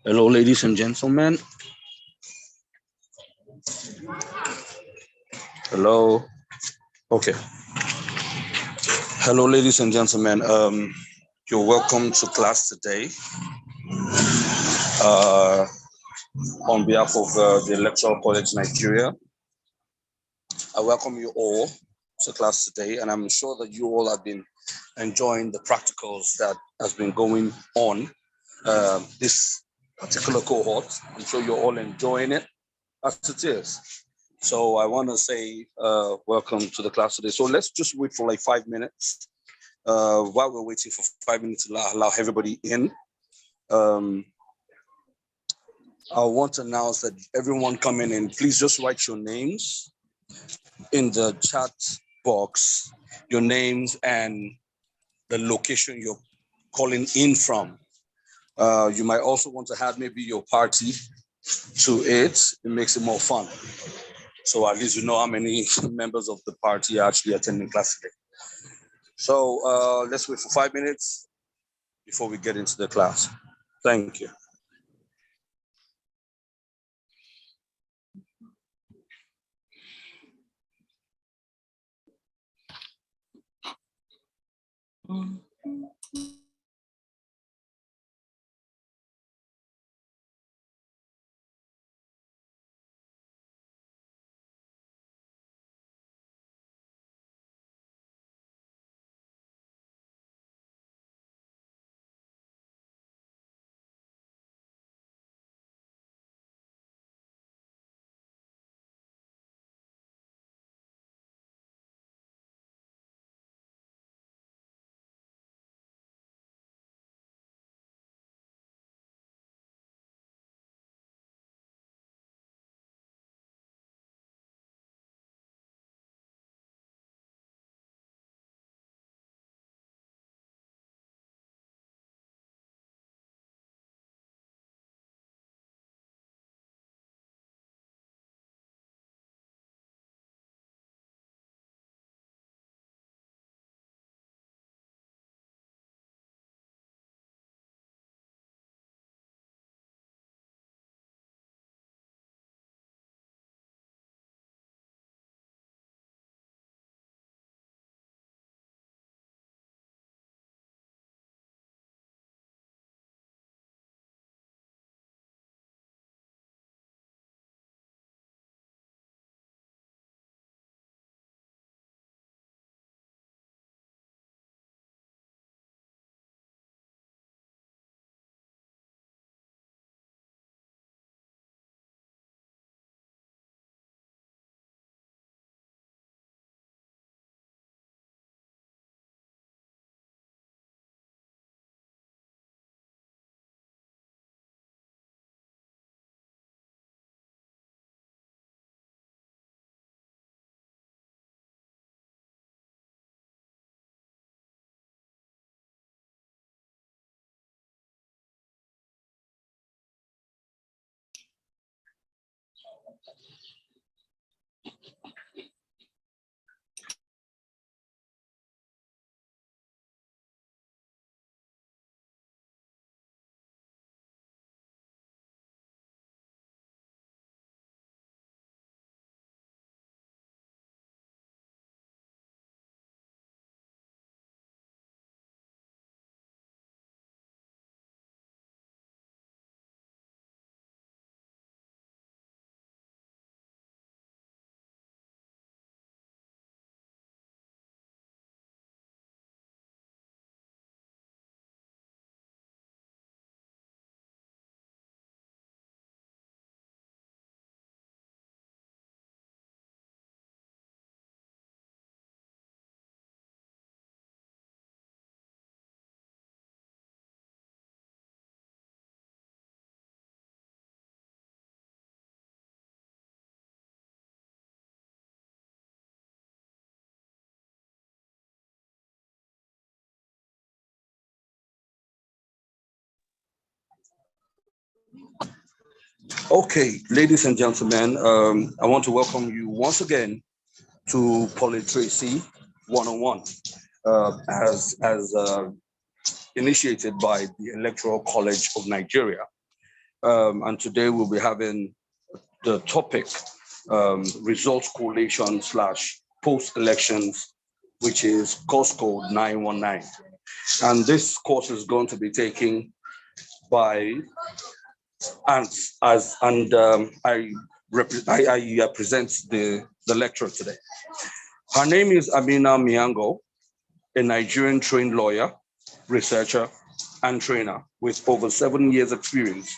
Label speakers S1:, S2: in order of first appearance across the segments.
S1: Hello, ladies and gentlemen. Hello. Okay. Hello, ladies and gentlemen. You're welcome to class today. On behalf of the Electoral College Nigeria, I welcome you all to class today, and I'm sure that you all have been enjoying the practicals that has been going on this particular cohort. I'm sure you're all enjoying it as it is. So I want to say welcome to the class today. So let's just wait for like 5 minutes. While we're waiting for 5 minutes to allow everybody in, I want to announce that everyone coming in, please just write your names in the chat box, your names and the location you're calling in from. You might also want to add maybe your party to it. It makes it more fun. So at least you know how many members of the party are actually attending class today. So let's wait for 5 minutes before we get into the class. Thank you. Okay, ladies and gentlemen, I want to welcome you once again to Polytracy 101, as initiated by the Electoral College of Nigeria. And today we'll be having the topic results collation / post-elections, which is course code 919. And this course is going to be taken by Ants, I present the lecturer today. Her name is Amina Miango, a Nigerian trained lawyer, researcher, and trainer with over 7 years experience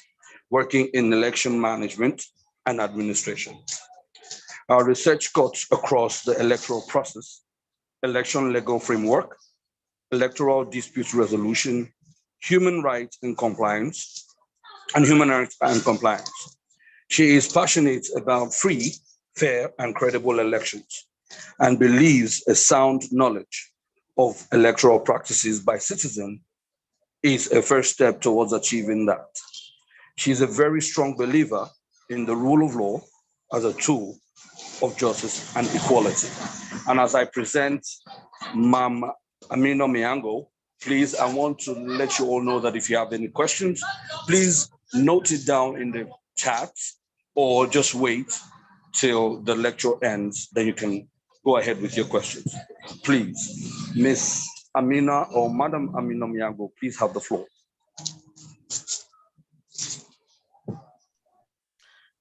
S1: working in election management and administration. Our research cuts across the electoral process, election legal framework, electoral dispute resolution, human rights and compliance, and human rights and compliance. She is passionate about free, fair, and credible elections and believes a sound knowledge of electoral practices by citizens is a first step towards achieving that. She is a very strong believer in the rule of law as a tool of justice and equality. And as I present Mam Amino Miango, please, I want to let you all know that if you have any questions, please note it down in the chat or just wait till the lecture ends, then you can go ahead with your questions. Please, Miss Amina or Madam Amina Miango, please have the floor.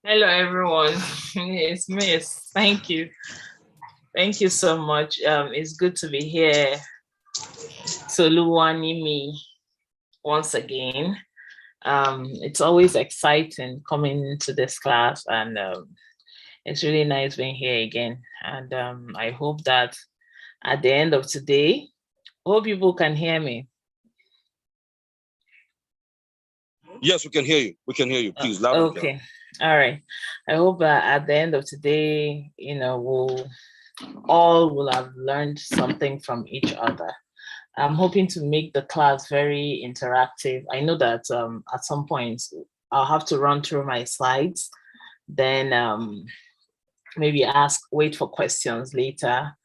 S2: Hello, everyone. It's Miss. Thank you. Thank you so much. It's good to be here. Toluwanimi once again. It's always exciting coming to this class, and it's really nice being here again. And I hope that at the end of today, hope people can hear me.
S1: Yes, we can hear you. We can hear you. Please, loud and clear.
S2: Okay. All right. I hope that at the end of today, we'll all have learned something from each other. I'm hoping to make the class very interactive. I know that at some point I'll have to run through my slides, then maybe wait for questions later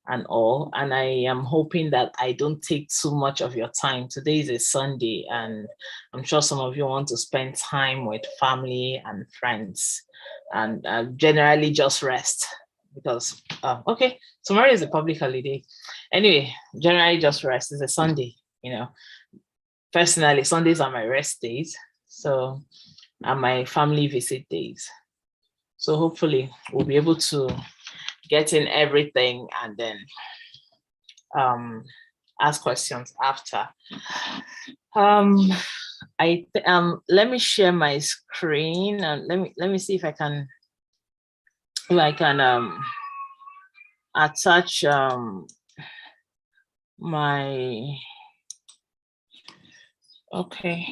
S2: and all. And I am hoping that I don't take too much of your time. Today is a Sunday, and I'm sure some of you want to spend time with family and friends and generally just rest because, okay, tomorrow is a public holiday. Anyway, generally just rest. It's a Sunday, Personally, Sundays are my rest days. So, and my family visit days. So hopefully we'll be able to get in everything and then ask questions after. Let me share my screen and let me see if I can attach my, okay.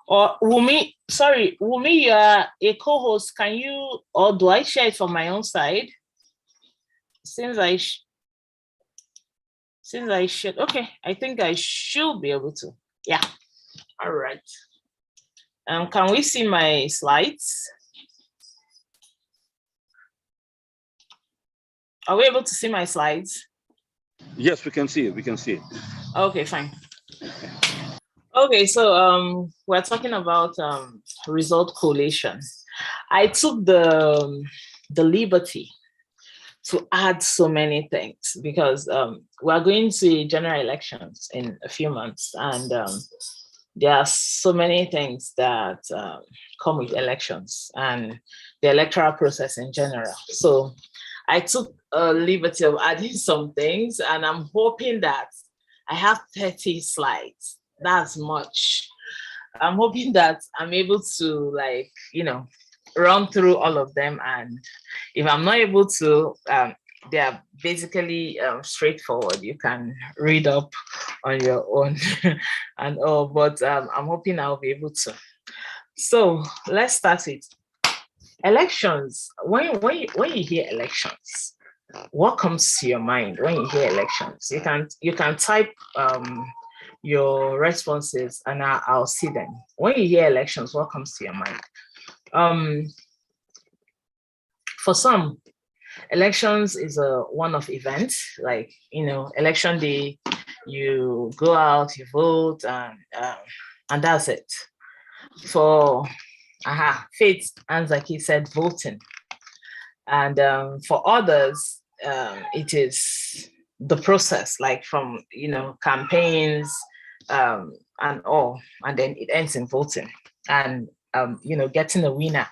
S2: Or Wumi, you are a co-host. Can you, or do I share it from my own side? Since I should, okay, I think I should be able to. Yeah, all right. Can we see my slides? Are we able to see my slides?
S1: Yes, we can see it. We can see it.
S2: Okay, fine. Okay, so we're talking about result collation. I took the liberty to add so many things because we're going to general elections in a few months, and there are so many things that come with elections and the electoral process in general. So I took a liberty of adding some things, and I'm hoping that I have 30 slides. That's much. I'm hoping that I'm able to run through all of them, and if I'm not able to, they are basically straightforward. You can read up on your own and all, but I'm hoping I'll be able to. So let's start it. Elections. When you hear elections, what comes to your mind when you hear elections? You can type your responses and I'll see them. When you hear elections, what comes to your mind? For some, elections is a one-off event, like election day, you go out, you vote, and that's it. For Faith Anzaki said voting. And for others, it is the process, like from, campaigns and all, and then it ends in voting and, getting a winner.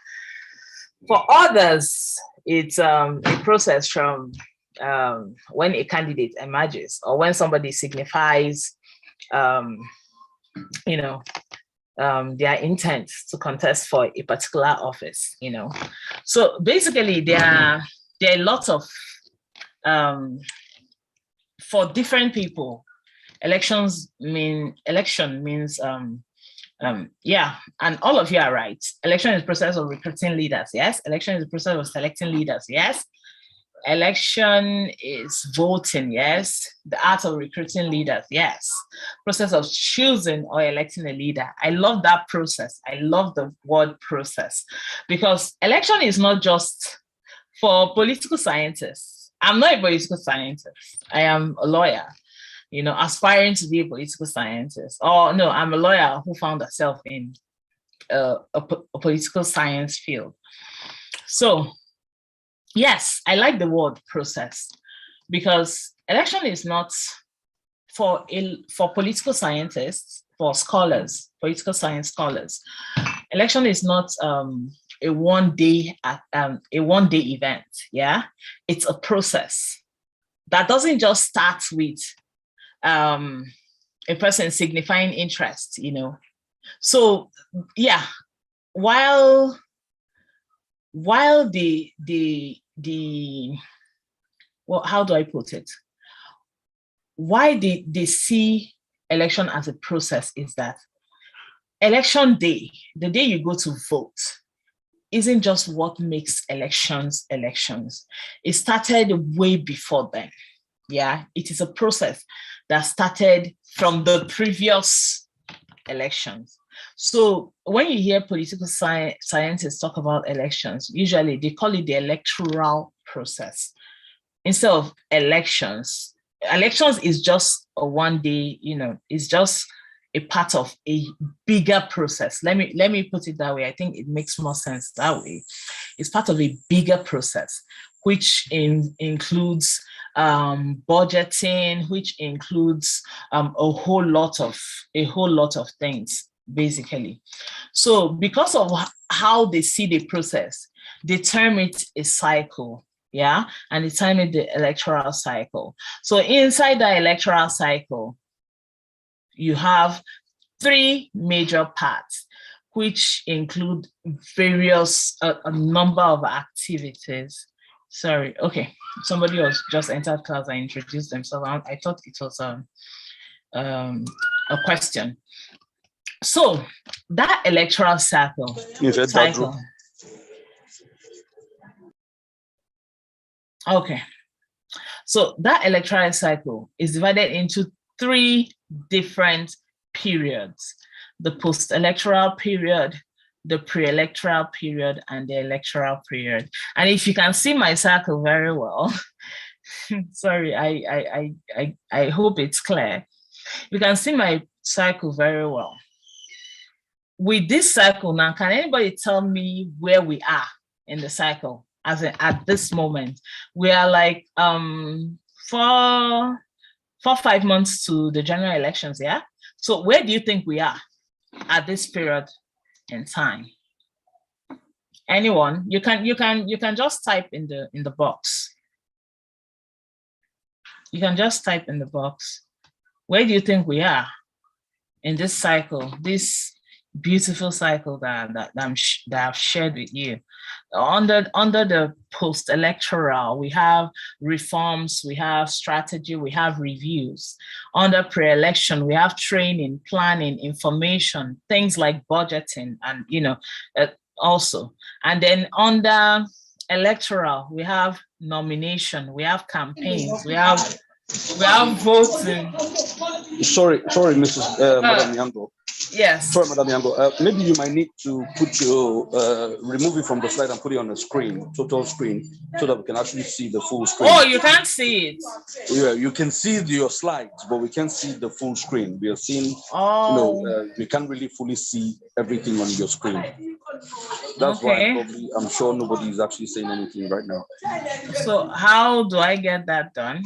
S2: For others, it's a process from when a candidate emerges or when somebody signifies, their intent to contest for a particular office, So basically, there are lots of, for different people, election means, and all of you are right. Election is the process of recruiting leaders, yes. Election is the process of selecting leaders, yes. Election is voting, yes. The art of recruiting leaders, yes. Process of choosing or electing a leader. I love that process. I love the word process, because election is not just for political scientists. I'm not a political scientist. I am a lawyer, aspiring to be a political scientist. Or no, I'm a lawyer who found herself in a political science field. So yes, I like the word process, because election is not for political scientists, for scholars, political science scholars. Election is not a one-day event. Yeah, it's a process that doesn't just start with a person signifying interest. So yeah, while the well, how do I put it? Why they see election as a process is that election day, the day you go to vote, isn't just what makes elections. It started way before then. Yeah, it is a process that started from the previous elections. So when you hear political scientists talk about elections, usually they call it the electoral process instead of elections. Elections is just a one day, it's just a part of a bigger process. Let me put it that way. I think it makes more sense that way. It's part of a bigger process, which includes budgeting, which includes a whole lot of things, basically. So because of how they see the process, they term it a cycle. Yeah, and they term it the electoral cycle. So inside the electoral cycle, you have three major parts, which include various, a number of activities. Sorry, okay. Somebody else just entered class and introduced themselves. I thought it was a question. So that electoral cycle. Okay. So that electoral cycle is divided into three different periods: the post-electoral period, the pre-electoral period, and the electoral period. And if you can see my cycle very well, sorry, I hope it's clear. You can see my cycle very well. With this cycle now, can anybody tell me where we are in the cycle? As in, at this moment, we are like 5 months to the general elections. Yeah. So where do you think we are at this period in time? Anyone? You can just type in the box. You can just type in the box. Where do you think we are in this cycle? This beautiful cycle that I've shared with you. Under the post-electoral, we have reforms, we have strategy, we have reviews. Under pre-election, we have training, planning, information, things like budgeting, and also. And then under electoral, we have nomination, we have campaigns, we have voting.
S1: Sorry, Mrs. Madam Yango.
S2: Yes.
S1: Sorry, Madam Yango. Maybe you might need to put your remove it from the slide and put it on the screen, total screen, so that we can actually see the full screen.
S2: Oh, you can't see it.
S1: Yeah, you can see your slides, but we can't see the full screen. We are seeing, we can't really fully see everything on your screen. That's why I'm sure nobody is actually saying anything right now.
S2: So how do I get that done?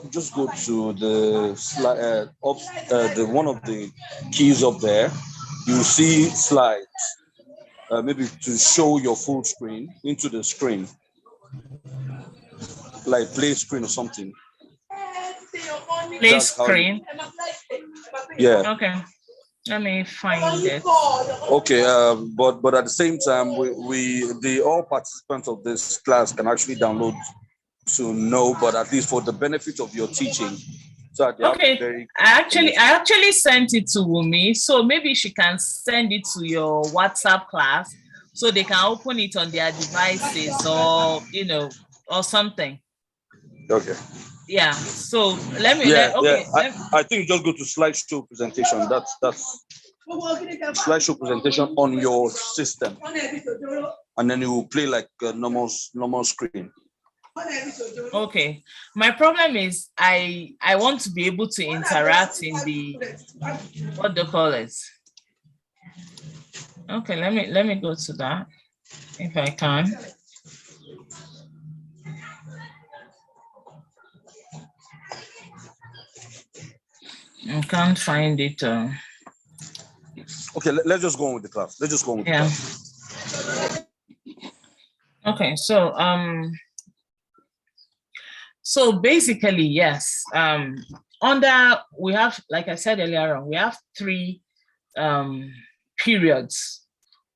S1: Just go to the slide, the one of the keys up there. You see slides. Maybe to show your full screen into the screen, like play screen or something.
S2: Play screen.
S1: Yeah.
S2: Okay. Let me find it.
S1: Okay, but at the same time, all participants of this class can actually download to know, but at least for the benefit of your teaching. So
S2: okay, I actually sent it to Wumi, so maybe she can send it to your WhatsApp class so they can open it on their devices or or something.
S1: Okay.
S2: Yeah. So let me.
S1: I think just go to slideshow presentation. That's slideshow presentation on your system, and then it will play like a normal screen.
S2: Okay. My problem is I want to be able to interact in the what do you call it? Okay, let me go to that if I can. I can't find it.
S1: Okay, let's just go on with the class. Let's just go on with the class.
S2: Okay, so basically, yes. We have, like I said earlier on, we have 3 periods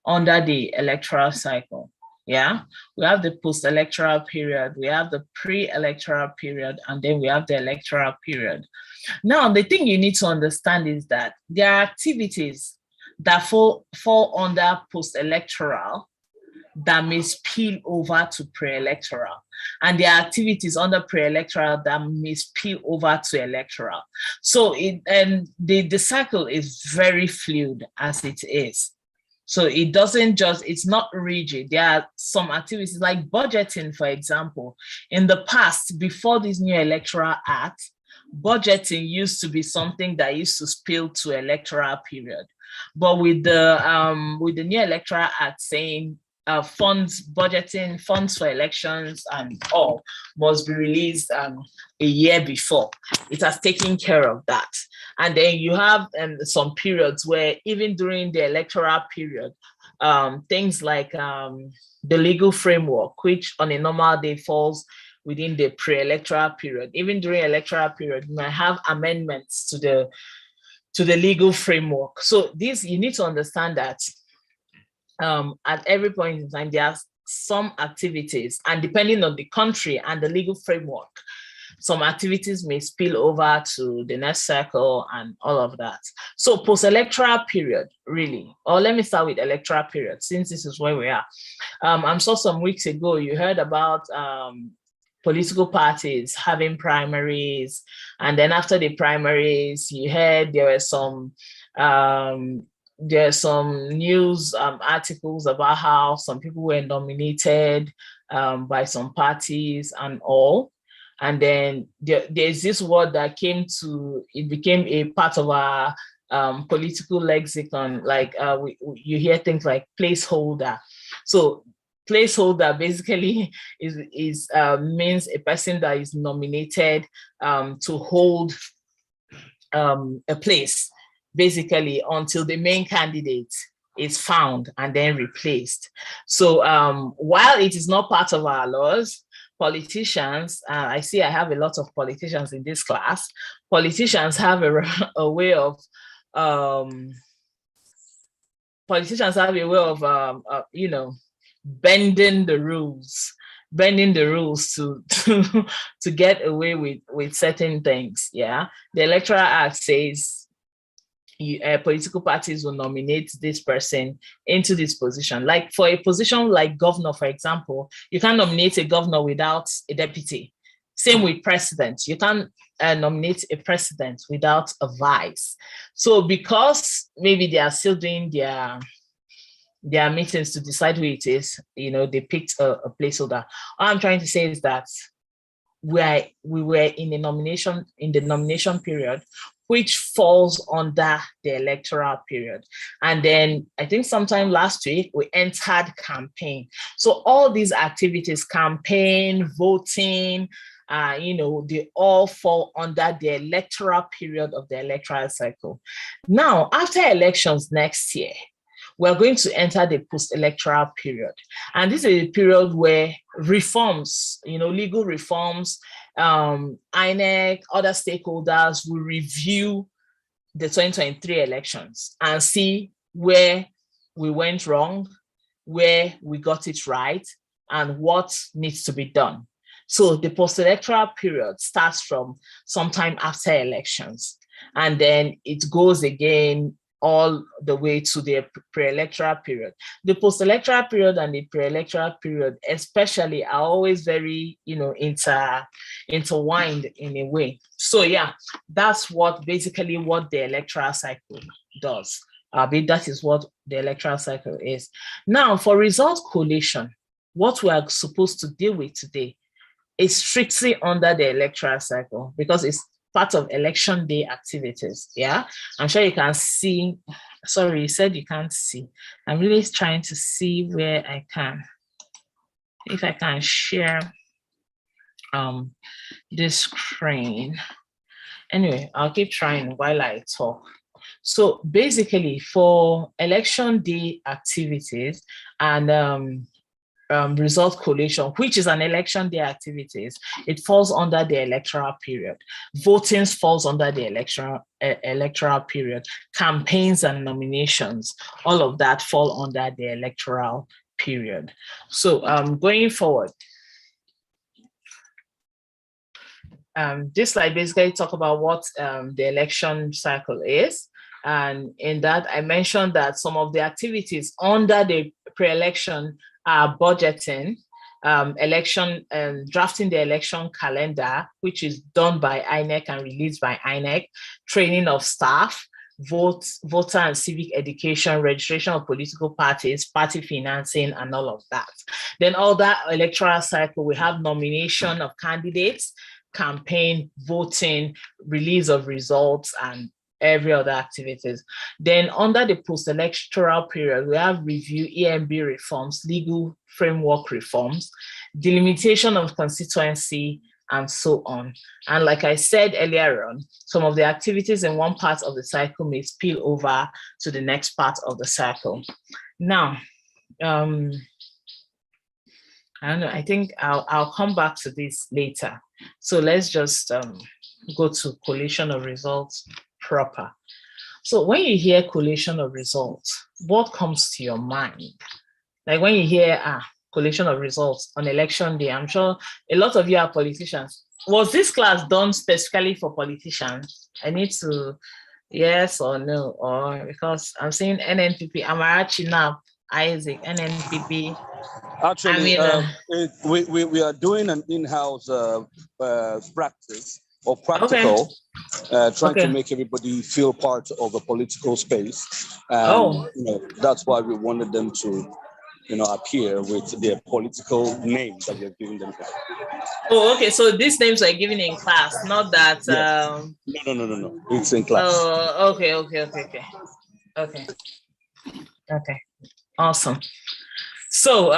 S2: under the electoral cycle. Yeah, we have the post-electoral period, we have the pre-electoral period, and then we have the electoral period. Now, the thing you need to understand is that there are activities that fall under post-electoral that may spill over to pre-electoral, and there are activities under pre-electoral that may spill over to electoral. So the cycle is very fluid as it is. So it doesn't just, it's not rigid. There are some activities like budgeting, for example. In the past, before this new Electoral Act, budgeting used to be something that used to spill to electoral period. But with the new Electoral Act saying budgeting, funds for elections and all must be released a year before, it has taken care of that. And then you have some periods where even during the electoral period, things like the legal framework, which on a normal day falls within the pre-electoral period. Even during electoral period, you might have amendments to the legal framework. So this, you need to understand that at every point in time, there are some activities, and depending on the country and the legal framework, some activities may spill over to the next cycle and all of that. So post-electoral period, really, or let me start with electoral period, since this is where we are. I'm sure some weeks ago, you heard about political parties having primaries. And then after the primaries, you heard there's some news articles about how some people were nominated by some parties and all. And then there's this word that it became a part of our political lexicon, like you hear things like placeholder. So placeholder basically means a person that is nominated to hold a place, basically until the main candidate is found and then replaced. So while it is not part of our laws, politicians, I see I have a lot of politicians in this class. Politicians have a way of bending the rules to get away with certain things. Yeah, the Electoral Act says political parties will nominate this person into this position. Like for a position like governor, for example, you can't nominate a governor without a deputy. Same with president. You can't nominate a president without a vice. So because maybe they are still doing their meetings to decide who it is, they picked a placeholder. All I'm trying to say is that we were in the nomination period, which falls under the electoral period. And then I think sometime last week, we entered campaign. So all these activities, campaign, voting, they all fall under the electoral period of the electoral cycle. Now, after elections next year, we're going to enter the post-electoral period. And this is a period where reforms, legal reforms, INEC, other stakeholders will review the 2023 elections and see where we went wrong, where we got it right, and what needs to be done. So the post-electoral period starts from sometime after elections, and then it goes again all the way to the pre-electoral period. The post-electoral period and the pre-electoral period especially are always very, intertwined in a way. So yeah, that's basically what the electoral cycle does. That is what the electoral cycle is. Now, for result collation, what we are supposed to deal with today is strictly under the electoral cycle because it's part of election day activities. Yeah, I'm sure you can see. Sorry, you said you can't see. I'm really trying to see where I can, if I can share this screen. Anyway, I'll keep trying while I talk. So basically, for election day activities and result collation, which is an election day activities, it falls under the electoral period. Voting falls under the electoral period. Campaigns and nominations, all of that fall under the electoral period. So going forward, this slide basically talk about what the election cycle is. And in that, I mentioned that some of the activities under the pre-election are budgeting, election, drafting the election calendar, which is done by INEC and released by INEC, training of staff, voter and civic education, registration of political parties, party financing, and all of that. Then all that electoral cycle, we have nomination of candidates, campaign, voting, release of results, and every other activities. Then under the post-electoral period, we have review EMB reforms, legal framework reforms, delimitation of constituency, and so on. And like I said earlier on, some of the activities in one part of the cycle may spill over to the next part of the cycle. Now, I don't know, I think I'll come back to this later. So let's just go to collation of results proper. So when you hear collation of results, what comes to your mind? Like when you hear collation of results on election day, I'm sure a lot of you are politicians. Was this class done specifically for politicians? I need to, yes or no, or because I'm seeing NNPP, Amarachi now, Isaac, NNPP.
S1: Actually, we are doing an in-house practice or practical, trying to make everybody feel part of the political space. And that's why we wanted them to, appear with their political names that we're giving them.
S2: Oh, okay. So these names are given in class, not that.
S1: Yes. No. It's in class.
S2: Oh, okay. Awesome. So,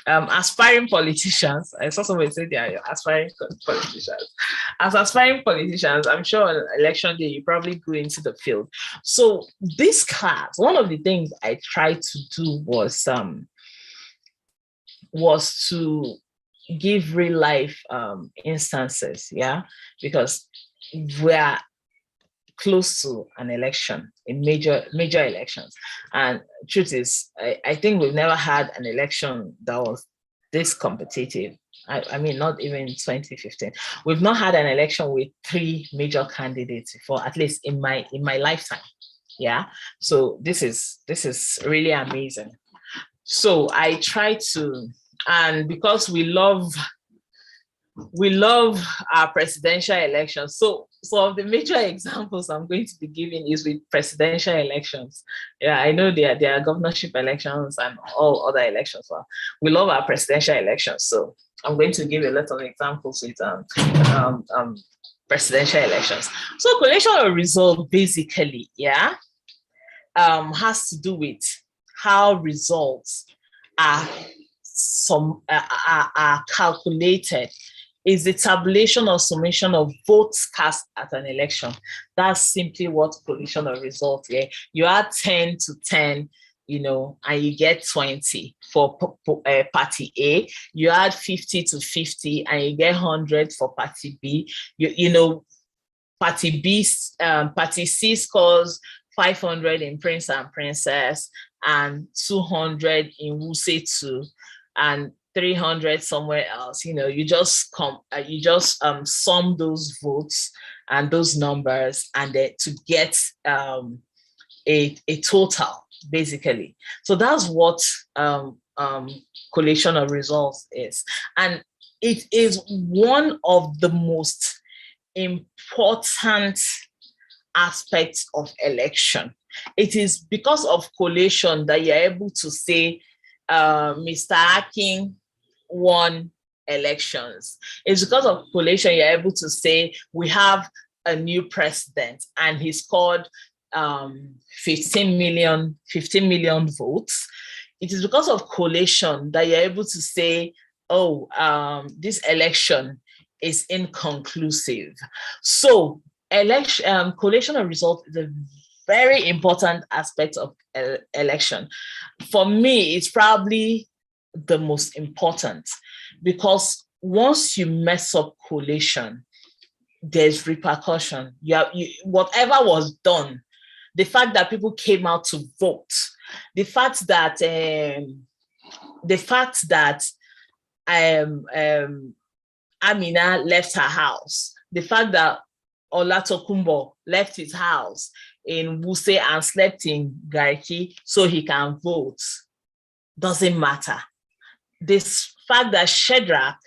S2: aspiring politicians, I saw somebody say they are aspiring politicians. As aspiring politicians, I'm sure on election day, you probably go into the field. So this class, one of the things I tried to do was to give real life instances, because we're close to an election, in major elections. And truth is, I think we've never had an election that was this competitive. I mean, not even 2015. We've not had an election with 3 major candidates before, at least in my lifetime. Yeah. So this is really amazing. So I try to, and because we love we love our presidential elections. So of the major examples I'm going to be giving is with presidential elections. Yeah, I know there are governorship elections and all other elections. Well, we love our presidential elections. So I'm going to give a lot of examples with presidential elections. So collation of result basically, has to do with how results are calculated. Is the tabulation or summation of votes cast at an election. That's simply what collation of results. Yeah, you add 10 to 10, and you get 20 for party A. You add 50 to 50, and you get 100 for party B. Party B, party C scores 500 in Prince and Princess, and 200 in Wuse 2, and 300 somewhere else. You just sum those votes and those numbers, and then to get a total, basically. So that's what collation of results is, and it is one of the most important aspects of election. It is because of collation that you're able to say Mr. Akin won elections. It's because of collation you're able to say we have a new president and he scored 15 million votes. It is because of collation that you're able to say, this election is inconclusive. So collation of results is a very important aspect of election. For me, it's probably the most important, because once you mess up collation, there's repercussion. Whatever was done, the fact that people came out to vote, the fact that Amina left her house, the fact that Olatokunbo left his house in Wuse and slept in Garki so he can vote, doesn't matter. This fact that Shedrack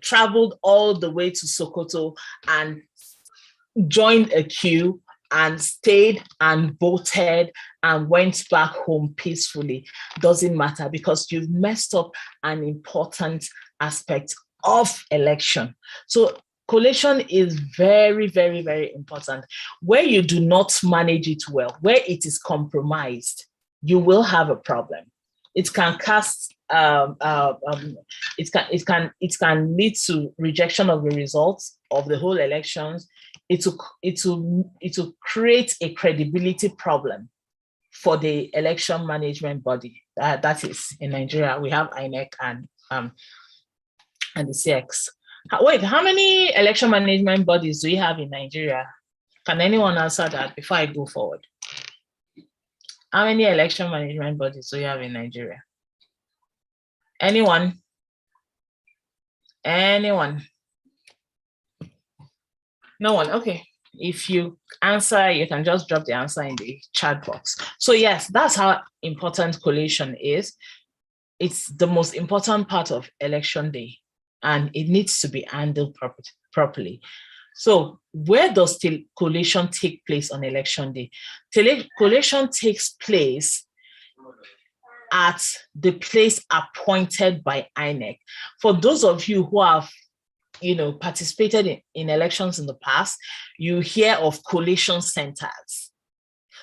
S2: traveled all the way to Sokoto and joined a queue and stayed and voted and went back home peacefully doesn't matter, because you've messed up an important aspect of election. So collation is very, very, very important. Where you do not manage it well, where it is compromised, you will have a problem. It can cast it can lead to rejection of the results of the whole elections. It will create a credibility problem for the election management body. That is, in Nigeria, we have INEC and the CX. Wait, how many election management bodies do we have in Nigeria? Can anyone answer that before I go forward? How many election management bodies do we have in Nigeria? Anyone? Anyone? No one. Okay. If you answer, you can just drop the answer in the chat box. So yes, that's how important collation is. It's the most important part of election day, and it needs to be handled properly. So where does collation take place on election day? Collation takes place at the place appointed by INEC. For those of you who have participated in elections in the past, you hear of collation centers.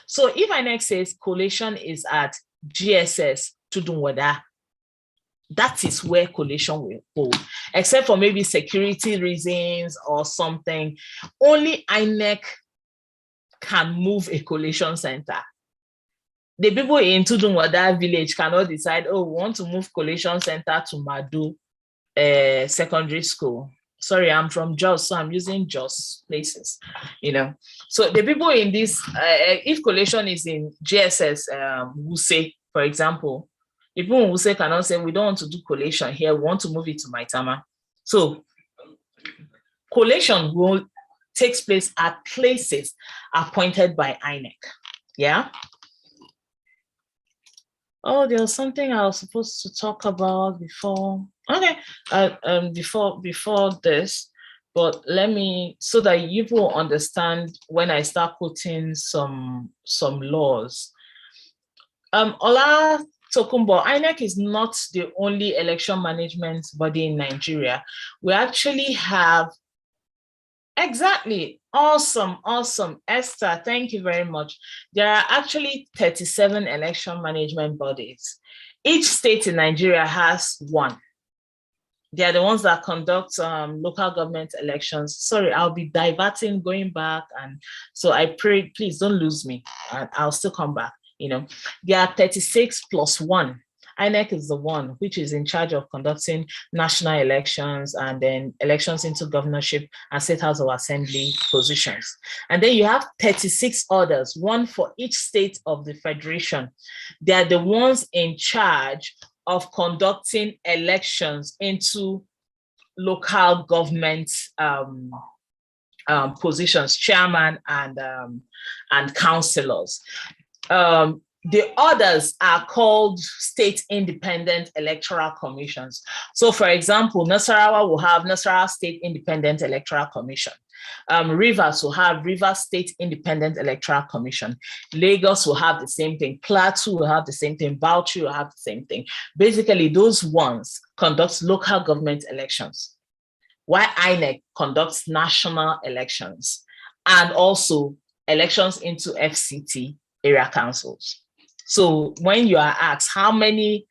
S2: So if INEC says collation is at GSS Tudunwada, that is where collation will hold, except for maybe security reasons or something. Only INEC can move a collation center. The people in Tudunwada village cannot decide, we want to move collation center to Madu secondary school. Sorry, I'm from Jos, so I'm using Jos places, So the people in this, if collation is in GSS Wuse, for example, the people in Wuse cannot say, we don't want to do collation here, we want to move it to Maitama. So collation will takes place at places appointed by INEC. Yeah. Oh, there was something I was supposed to talk about before. Okay. Before this, but let me, so that you will understand when I start putting some laws. Ola Tokumbo, INEC is not the only election management body in Nigeria. We actually have, exactly, awesome, Esther, thank you very much. There are actually 37 election management bodies. Each state in Nigeria has one. They are the ones that conduct local government elections. Sorry, I'll be diverting, going back. And so I pray, please don't lose me. I'll still come back. There are 36 plus one. INEC is the one which is in charge of conducting national elections and then elections into governorship and state house of assembly positions. And then you have 36 others, one for each state of the federation. They are the ones in charge of conducting elections into local government positions, chairman and councillors. The others are called state independent electoral commissions. So for example, Nasarawa will have Nasarawa State Independent Electoral Commission. Rivers will have Rivers State Independent Electoral Commission. Lagos will have the same thing. Plateau will have the same thing. Bauchi will have the same thing. Basically, those ones conduct local government elections, while INEC conducts national elections and also elections into FCT area councils. So when you are asked how many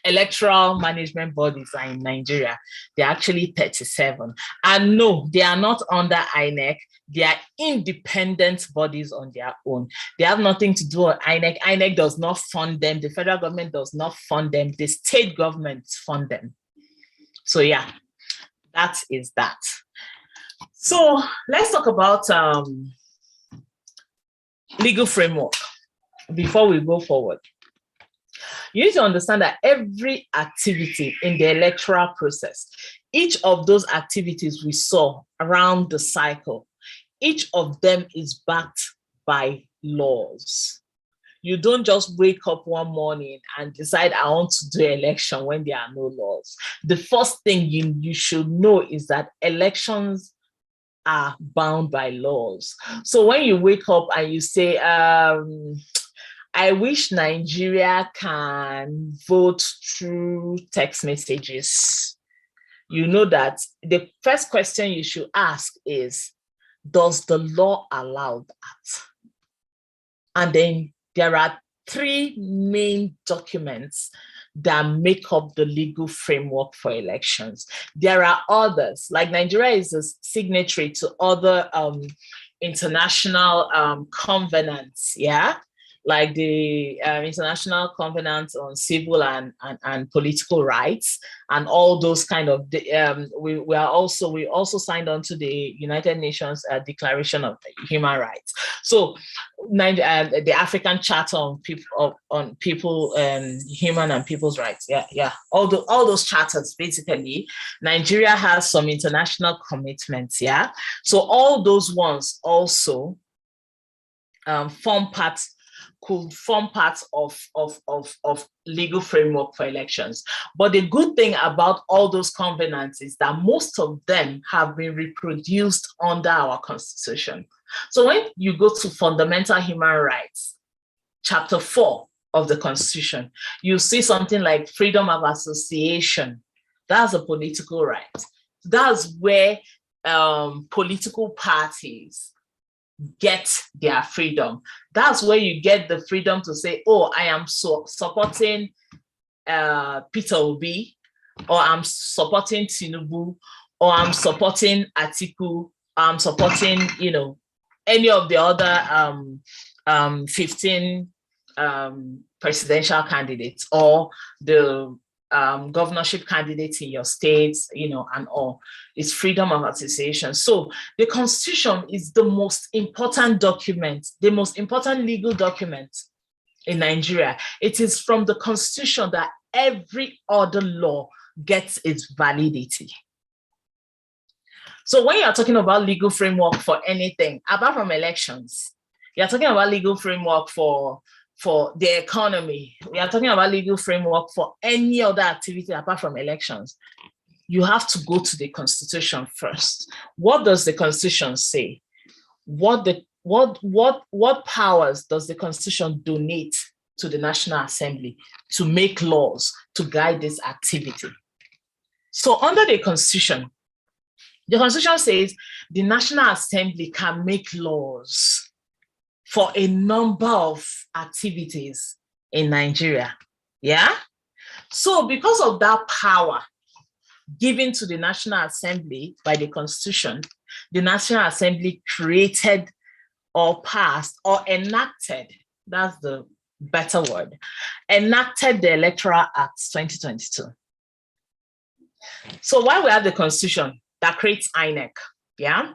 S2: electoral management bodies are in Nigeria, they're actually 37. And no, they are not under INEC. They are independent bodies on their own. They have nothing to do with INEC. INEC does not fund them. The federal government does not fund them. The state governments fund them. So yeah, that is that. So let's talk about legal framework before we go forward. You need to understand that every activity in the electoral process, each of those activities we saw around the cycle, each of them is backed by laws. You don't just wake up one morning and decide I want to do election when there are no laws. The first thing you should know is that elections are bound by laws. So when you wake up and you say, I wish Nigeria can vote through text messages, you know that the first question you should ask is, does the law allow that? And then there are three main documents that make up the legal framework for elections. There are others, like Nigeria is a signatory to other international covenants, yeah? Like the International Covenant on Civil and Political Rights, and all those kind of. We also signed on to the United Nations Declaration of Human Rights. So, the African Charter on people, human and people's rights. Yeah. All those charters. Basically, Nigeria has some international commitments. Yeah. So all those ones also could form parts of legal framework for elections. But the good thing about all those covenants is that most of them have been reproduced under our Constitution. So when you go to Fundamental Human Rights, Chapter 4 of the Constitution, you see something like freedom of association. That's a political right. That's where political parties get their freedom. That's where you get the freedom to say, oh, I am supporting Peter Obi, or I'm supporting Tinubu, or I'm supporting Atiku, I'm supporting, any of the other 15 presidential candidates, or the governorship candidates in your states, and all. It's freedom of association. So the Constitution is the most important document, the most important legal document in Nigeria. It is from the Constitution that every other law gets its validity. So when you're talking about legal framework for anything, apart from elections, you're talking about legal framework for for the economy, we are talking about legal framework for any other activity apart from elections, you have to go to the Constitution first. What does the Constitution say? What powers does the Constitution donate to the National Assembly to make laws to guide this activity? So under the Constitution says the National Assembly can make laws for a number of activities in Nigeria. Yeah? So because of that power given to the National Assembly by the Constitution, the National Assembly created or passed or enacted, that's the better word, enacted the Electoral Act 2022. So while we have the Constitution that creates INEC, yeah,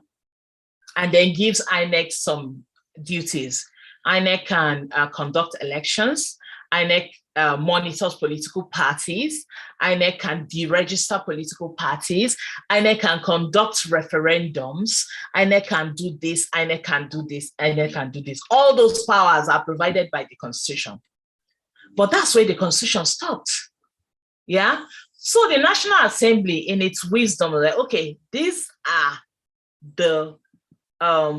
S2: and then gives INEC some duties. INEC can conduct elections. INEC monitors political parties. INEC can deregister political parties. INEC can conduct referendums. INEC can do this. INEC can do this. INEC can do this. All those powers are provided by the Constitution. But that's where the Constitution stopped. Yeah. So the National Assembly, in its wisdom, was like, okay, these are the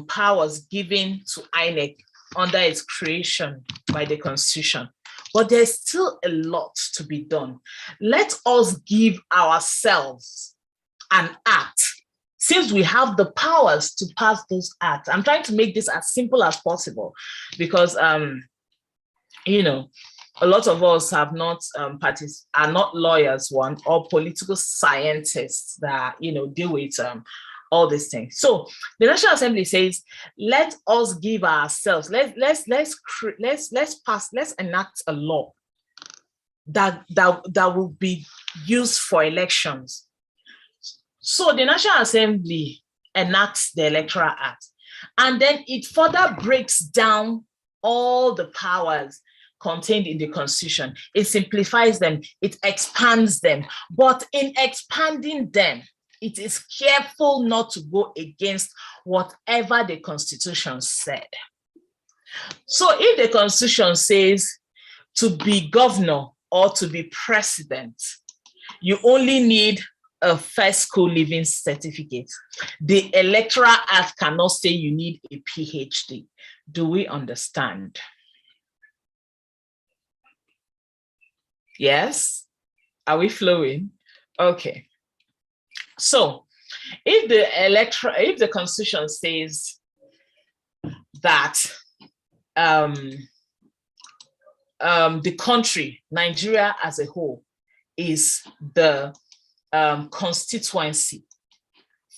S2: powers given to INEC under its creation by the Constitution. But there's still a lot to be done. Let us give ourselves an act, since we have the powers to pass those acts. I'm trying to make this as simple as possible because, you know, a lot of us have not are not lawyers, one, or political scientists that, you know, deal with all these things. So the National Assembly says, let us give ourselves, let's enact a law that will be used for elections. So the National Assembly enacts the Electoral Act, and then it further breaks down all the powers contained in the Constitution. It simplifies them, it expands them, but in expanding them, it is careful not to go against whatever the Constitution said. So if the Constitution says to be governor or to be president, you only need a first school living certificate. The Electoral Act cannot say you need a PhD. Do we understand? Yes? Are we flowing? Okay. So if the Constitution says that the country, Nigeria as a whole, is the constituency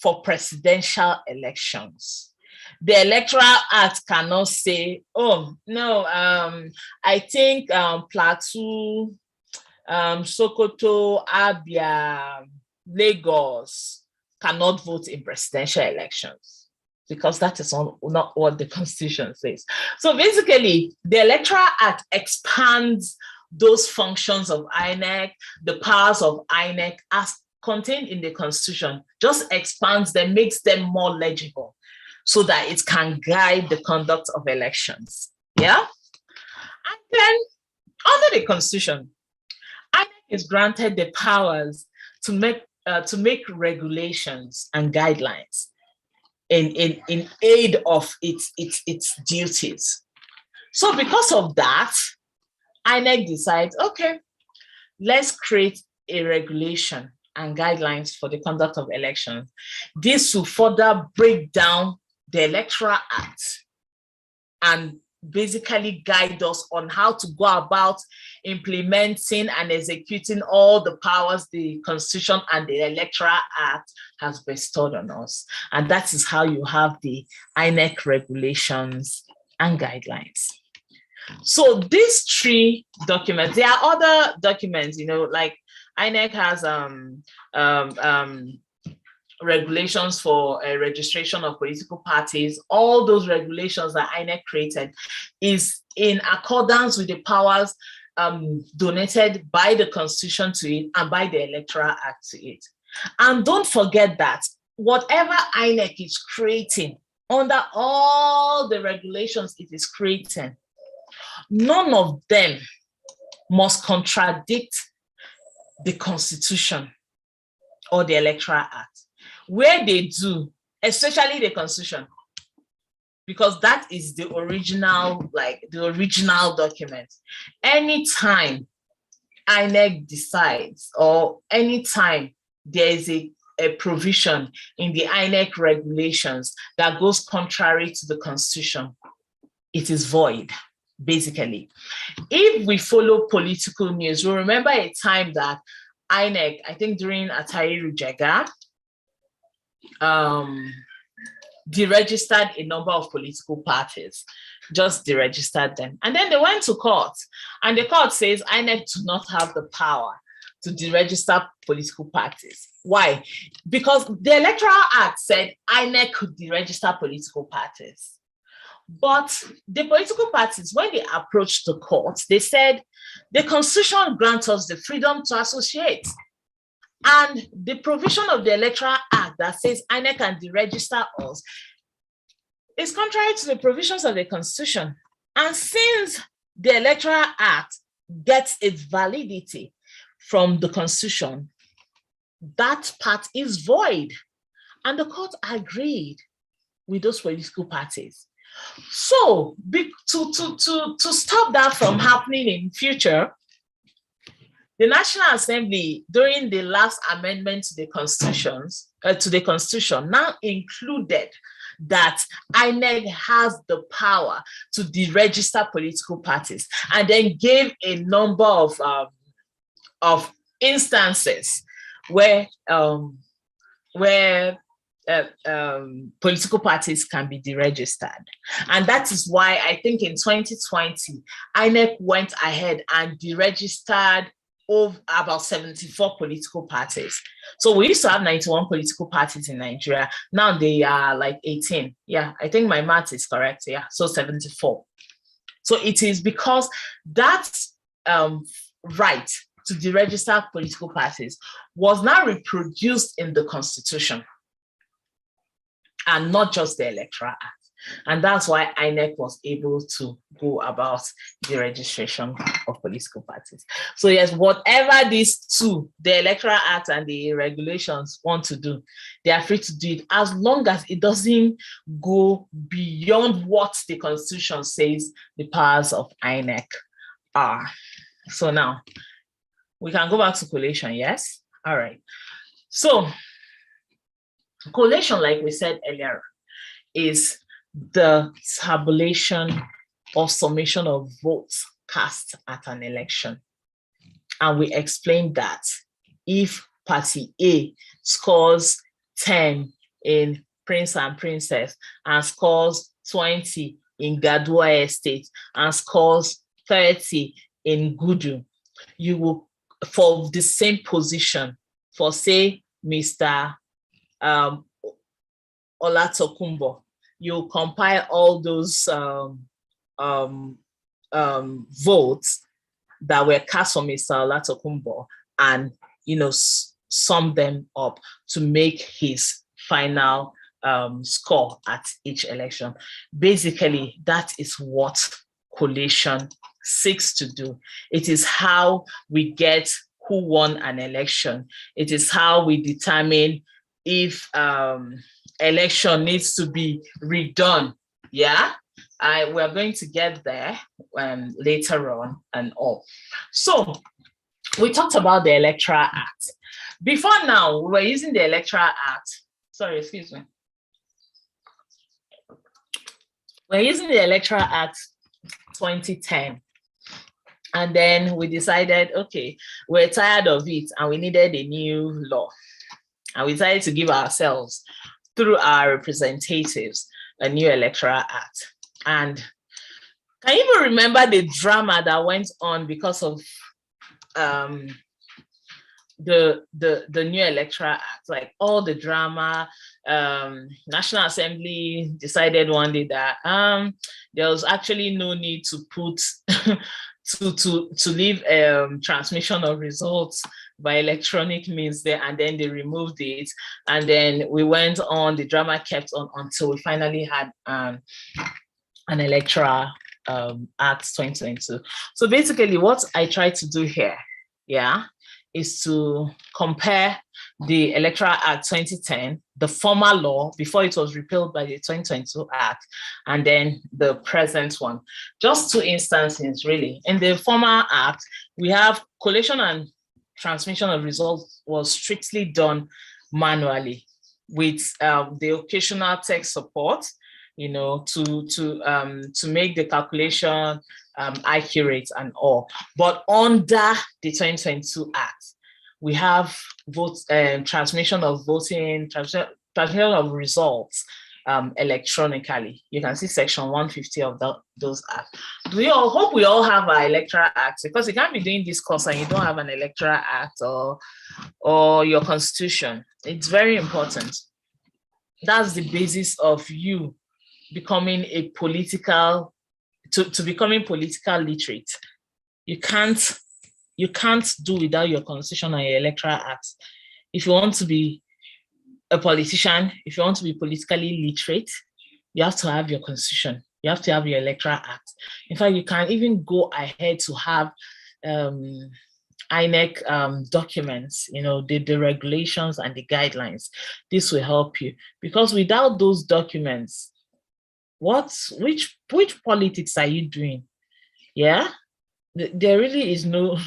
S2: for presidential elections, the Electoral Act cannot say, oh, no, I think Plateau, Sokoto, Abia, Lagos cannot vote in presidential elections, because that is not what the Constitution says. So basically, the Electoral Act expands those functions of INEC, the powers of INEC as contained in the Constitution, just expands them, makes them more legible so that it can guide the conduct of elections. Yeah? And then under the Constitution, INEC is granted the powers to make regulations and guidelines in aid of its duties. So because of that, INEC decides, okay, let's create a regulation and guidelines for the conduct of elections. This will further break down the Electoral Act and basically guide us on how to go about implementing and executing all the powers the Constitution and the Electoral Act has bestowed on us. And that is how you have the INEC regulations and guidelines. So these three documents, there are other documents, you know, like INEC has regulations for registration of political parties. All those regulations that INEC created is in accordance with the powers donated by the Constitution to it and by the Electoral Act to it. And don't forget that whatever INEC is creating under all the regulations it is creating, none of them must contradict the Constitution or the Electoral Act. Where they do, especially the Constitution, because that is the original, like the original document. Anytime INEC decides, or anytime there is a provision in the INEC regulations that goes contrary to the Constitution, it is void, basically. If we follow political news, we remember a time that INEC, I think during Atari Rujega, deregistered a number of political parties, just deregistered them. And then they went to court, and the court says INEC do not have the power to deregister political parties. Why? Because the Electoral Act said INEC could deregister political parties. But the political parties, when they approached the court, they said the Constitution grants us the freedom to associate. And the provision of the Electoral Act that says INEC can deregister us is contrary to the provisions of the Constitution. And since the Electoral Act gets its validity from the Constitution, that part is void. And the court agreed with those political parties. So to stop that from happening in future, the National Assembly, during the last amendment to the Constitution, now included that INEC has the power to deregister political parties, and then gave a number of instances where political parties can be deregistered. And that is why I think in 2020, INEC went ahead and deregistered of about 74 political parties. So we used to have 91 political parties in Nigeria. Now they are like 18. Yeah, I think my math is correct. Yeah, so 74. So it is because that right to deregister political parties was now reproduced in the Constitution, and not just the Electoral Act. And that's why INEC was able to go about the registration of political parties. So yes, whatever these two, the Electoral Act and the regulations, want to do, they are free to do it, as long as it doesn't go beyond what the Constitution says the powers of INEC are. So now, we can go back to collation, yes? All right. So, collation, like we said earlier, is the tabulation or summation of votes cast at an election. And we explained that if party A scores 10 in Prince and Princess, and scores 20 in Gadua Estate, and scores 30 in Gudu, you will, for the same position, for say Mr. Olatokunbo, you compile all those votes that were cast on Mr. Olatokunbo and, sum them up to make his final score at each election. Basically, that is what collation seeks to do. It is how we get who won an election. It is how we determine if election needs to be redone. Yeah, we're going to get there later on and all. So we talked about the Electoral Act. Before now, we were using the Electoral Act. Sorry, excuse me. We're using the Electoral Act 2010. And then we decided, okay, we're tired of it and we needed a new law. And we decided to give ourselves, through our representatives, a new Electoral Act. And can you even remember the drama that went on because of the new Electoral Act? Like all the drama, National Assembly decided one day that there was actually no need to put to leave transmission of results by electronic means there, and then they removed it, and then we went on, the drama kept on until we finally had an Electoral Act 2022. So basically what I try to do here, is to compare the Electoral Act 2010, the former law before it was repealed by the 2022 Act, and then the present one. Just two instances, really. In the former Act, we have collation and transmission of results was strictly done manually with the occasional tech support, to make the calculation accurate and all. But under the 2022 Act, we have transmission of voting, transmission of results electronically. You can see section 150 of those acts. We all hope we all have our Electoral Act, because you can't be doing this course and you don't have an Electoral Act or your constitution. It's very important. That's the basis of you becoming a political, to becoming political literate. You can't do without your constitution and your Electoral Act. If you want to be a politician, if you want to be politically literate, you have to have your constitution. You have to have your Electoral Act. In fact, you can even go ahead to have INEC documents, the regulations and the guidelines. This will help you, because without those documents, which politics are you doing? Yeah, there really is no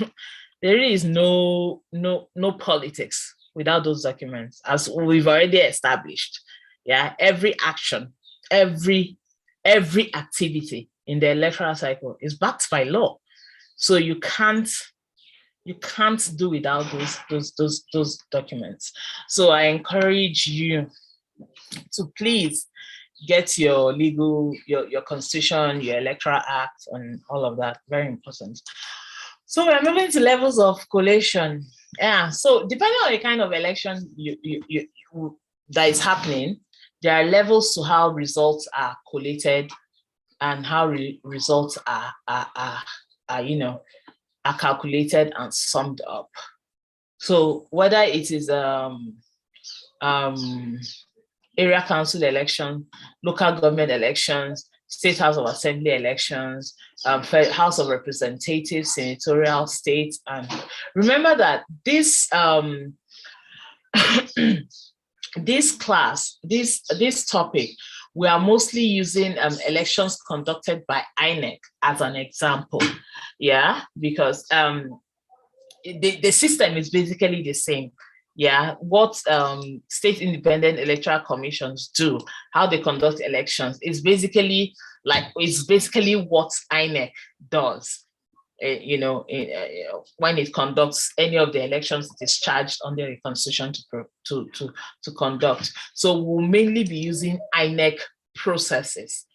S2: politics without those documents, as we've already established. Yeah, every action, every activity in the electoral cycle is backed by law. So you can't do without those documents. So I encourage you to please get your your constitution, your Electoral Act, and all of that. Very important. So we're moving to levels of collation. Yeah. So depending on the kind of election that is happening, there are levels to how results are collated and how results are calculated and summed up. So whether it is area council election, local government elections, state house of assembly elections, House of Representatives, senatorial, state, and remember that this this topic, we are mostly using elections conducted by INEC as an example, because the system is basically the same. What state independent electoral commissions do, how they conduct elections, is basically what INEC does. When it conducts any of the elections discharged under the constitution to conduct. So we'll mainly be using INEC processes.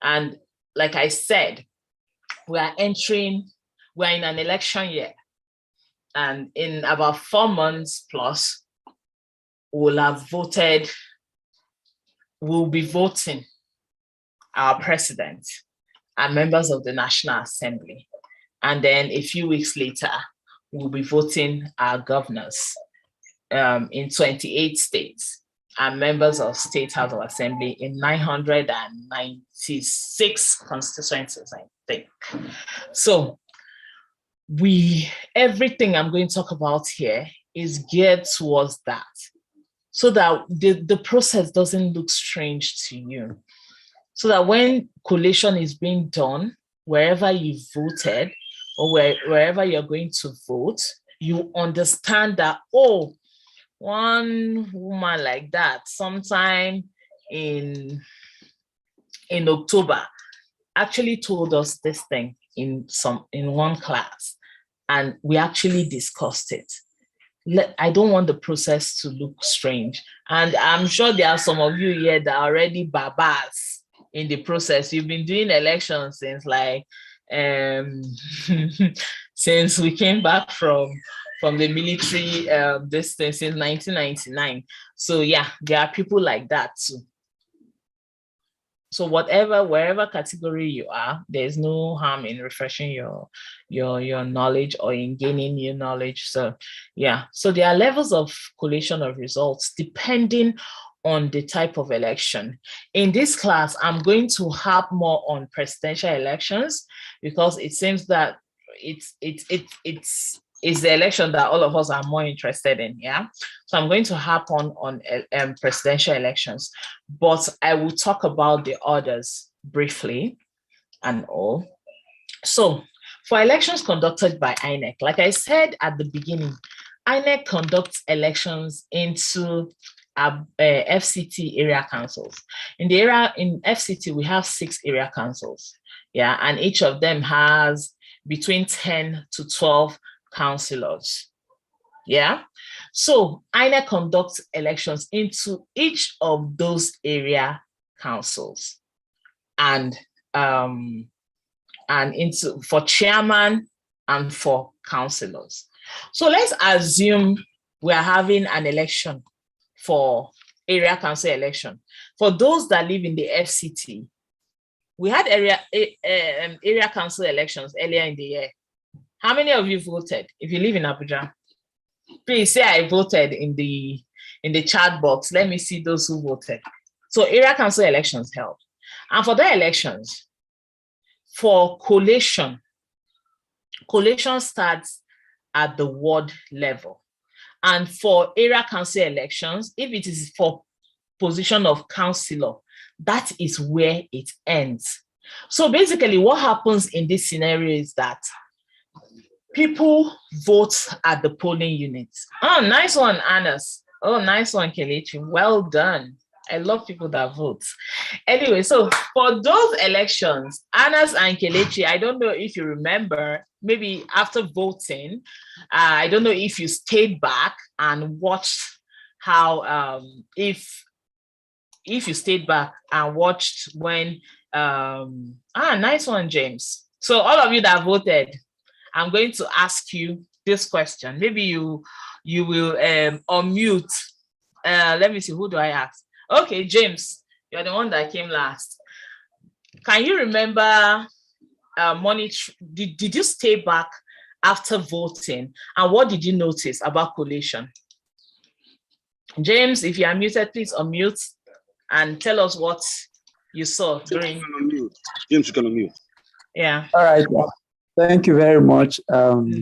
S2: And like I said, we're in an election year. And in about 4 months plus, we'll be voting our president and members of the National Assembly. And then a few weeks later, we'll be voting our governors in 28 states and members of State House of Assembly in 996 constituencies, I think. So everything I'm going to talk about here is geared towards that, so that the process doesn't look strange to you. So that when collation is being done, wherever you voted or wherever you're going to vote, you understand that, one woman like that sometime in October actually told us this thing in one class, and we actually discussed it. I don't want the process to look strange. And I'm sure there are some of you here that are already babas in the process. You've been doing elections since since we came back from the military distance in 1999. So there are people like that too. So wherever category you are, there's no harm in refreshing your knowledge or in gaining new knowledge. So so there are levels of collation of results depending on the type of election. In this class, I'm going to harp more on presidential elections because it seems that it's the election that all of us are more interested in. Yeah, so I'm going to harp on presidential elections, but I will talk about the others briefly and all. So for elections conducted by INEC, like I said at the beginning, INEC conducts elections into FCT area councils. In FCT, we have 6 area councils. Yeah, and each of them has between 10 to 12 councillors. Yeah, so INEC conducts elections into each of those area councils, and into for chairman and for councillors. So let's assume we are having an election for area council election. For those that live in the FCT, we had area council elections earlier in the year. How many of you voted? If you live in Abuja, please say I voted in the chat box. Let me see those who voted. So area council elections held. And for the elections, for collation starts at the ward level. And for area council elections, if it is for position of councillor, that is where it ends. So basically what happens in this scenario is that people vote at the polling units. Oh, nice one, Anas. Oh, nice one, Kelechi. Well done. I love people that vote. Anyway, so for those elections, Anas and Kelechi, I don't know if you remember, maybe after voting, I don't know if you stayed back and watched how, if you stayed back and watched when, nice one, James. So all of you that voted, I'm going to ask you this question. Maybe you will unmute. Let me see, who do I ask? Okay, James, you're the one that came last. Can you remember did you stay back after voting? And what did you notice about collation? James, if you are muted, please unmute and tell us what you saw during.
S1: James, you can unmute.
S2: Yeah.
S3: All right. Thank you very much,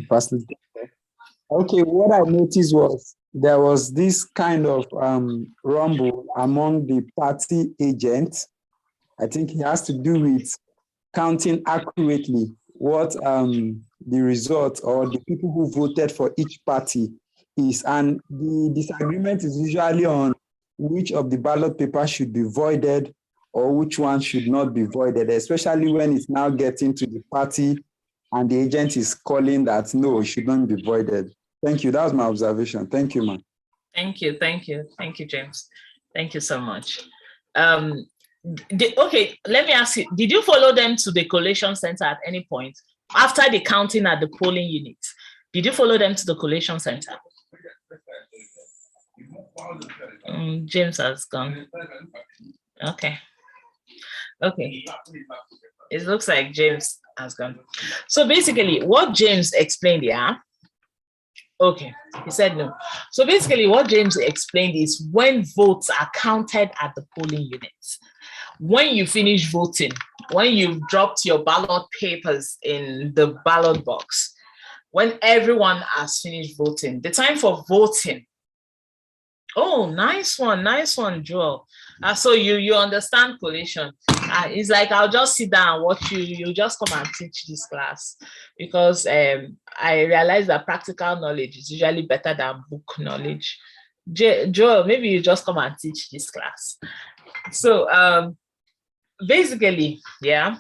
S3: Pastor. Okay, what I noticed was there was this kind of rumble among the party agents. I think it has to do with counting accurately what the result or the people who voted for each party is. And the disagreement is usually on which of the ballot papers should be voided or which one should not be voided, especially when it's now getting to the party and the agent is calling that no, it should not be voided. Thank you. That was my observation. Thank you, man.
S2: Thank you, James. Thank you so much. Okay, let me ask you, did you follow them to the collation center at any point after the counting at the polling unit? Did you follow them to the collation center? James has gone. Okay. It looks like James has gone. So basically what James explained, yeah. Okay, he said no. So basically what James explained is when votes are counted at the polling units, when you finish voting, when you've dropped your ballot papers in the ballot box, when everyone has finished voting, the time for voting. Oh, nice one, Joel. So you understand collation. It's like I'll just sit down and watch you. You just come and teach this class because I realize that practical knowledge is usually better than book knowledge. Joel, maybe you just come and teach this class. So basically, yeah,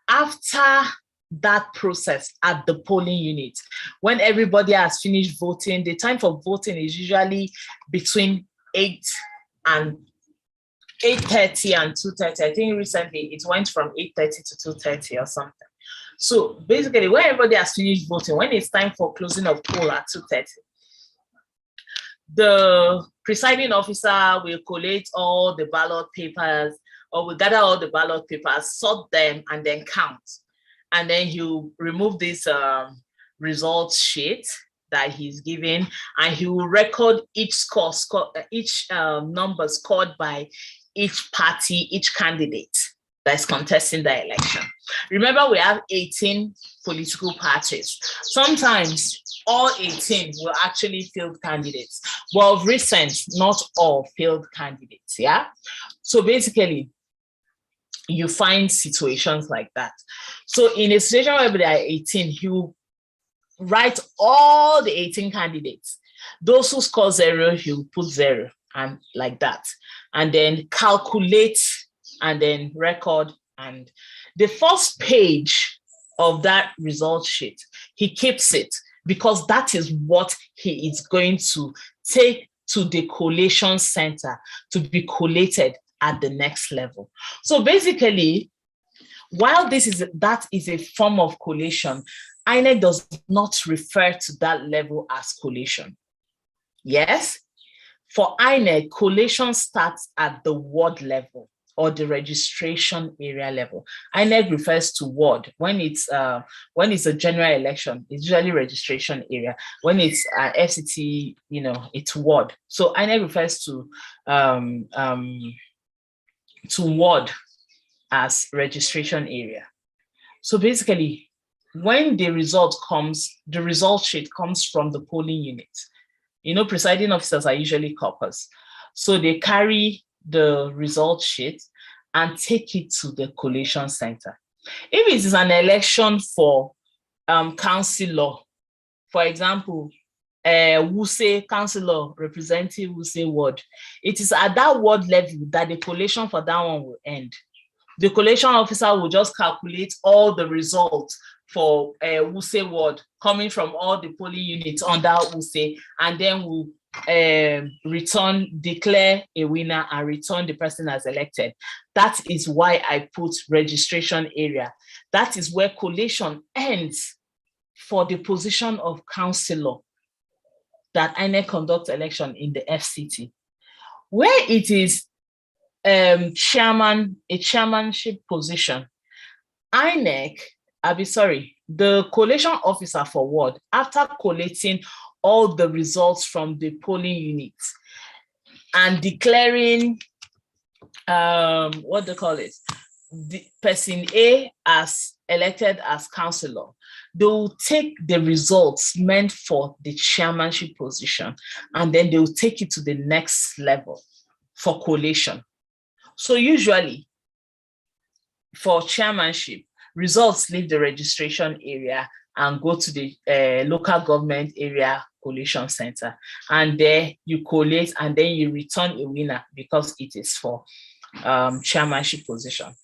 S2: after that process at the polling unit, when everybody has finished voting, the time for voting is usually between 8:30 and 2:30. I think recently it went from 8:30 to 2:30 or something. So basically, when everybody has finished voting, when it's time for closing of poll at 2:30, the presiding officer will collate all the ballot papers, or will gather all the ballot papers, sort them, and then count. And then you remove this results sheet, that he's given, and he will record each number scored by each party, each candidate that's contesting the election. Remember, we have 18 political parties. Sometimes all 18 will actually field candidates. Well, of recent, not all field candidates, yeah? So basically, you find situations like that. So in a situation where there are 18, you write all the 18 candidates. Those who score 0, he'll put 0, and like that. And then calculate and then record. And the first page of that result sheet, he keeps it because that is what he is going to take to the collation center to be collated at the next level. So basically, while that is a form of collation, INEC does not refer to that level as collation. Yes, for INEC, collation starts at the ward level or the registration area level. INEC refers to ward. When it's a general election, it's usually registration area. When it's FCT, it's ward. So INEC refers to ward as registration area. So basically, when the result sheet comes from the polling unit. Presiding officers are usually corpers. So they carry the result sheet and take it to the collation center. If it is an election for councillor, for example, Wuse councillor representing Wuse ward, it is at that ward level that the collation for that one will end. The collation officer will just calculate all the results for Wuse ward coming from all the polling units under Wuse, and then will declare a winner and return the person as elected. That is why I put registration area. That is where collation ends for the position of councillor that INEC conducts election in the FCT. Where it is a chairmanship position, the collation officer for ward, after collating all the results from the polling units and declaring the person A as elected as councillor, they will take the results meant for the chairmanship position and then they will take it to the next level for collation. So usually for chairmanship, results leave the registration area and go to the local government area collation center. And there you collate and then you return a winner because it is for chairmanship position.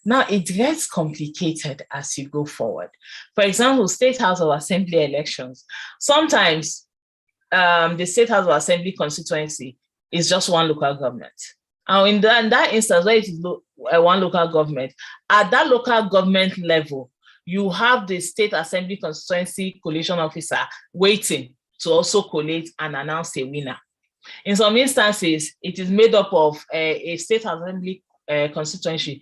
S2: Now it gets complicated as you go forward. For example, State House of Assembly elections. Sometimes the State House of Assembly constituency is just one local government. And in that instance, where it is one local government, at that local government level, you have the State Assembly constituency collation officer waiting to also collate and announce a winner. In some instances, it is made up of a State Assembly constituency,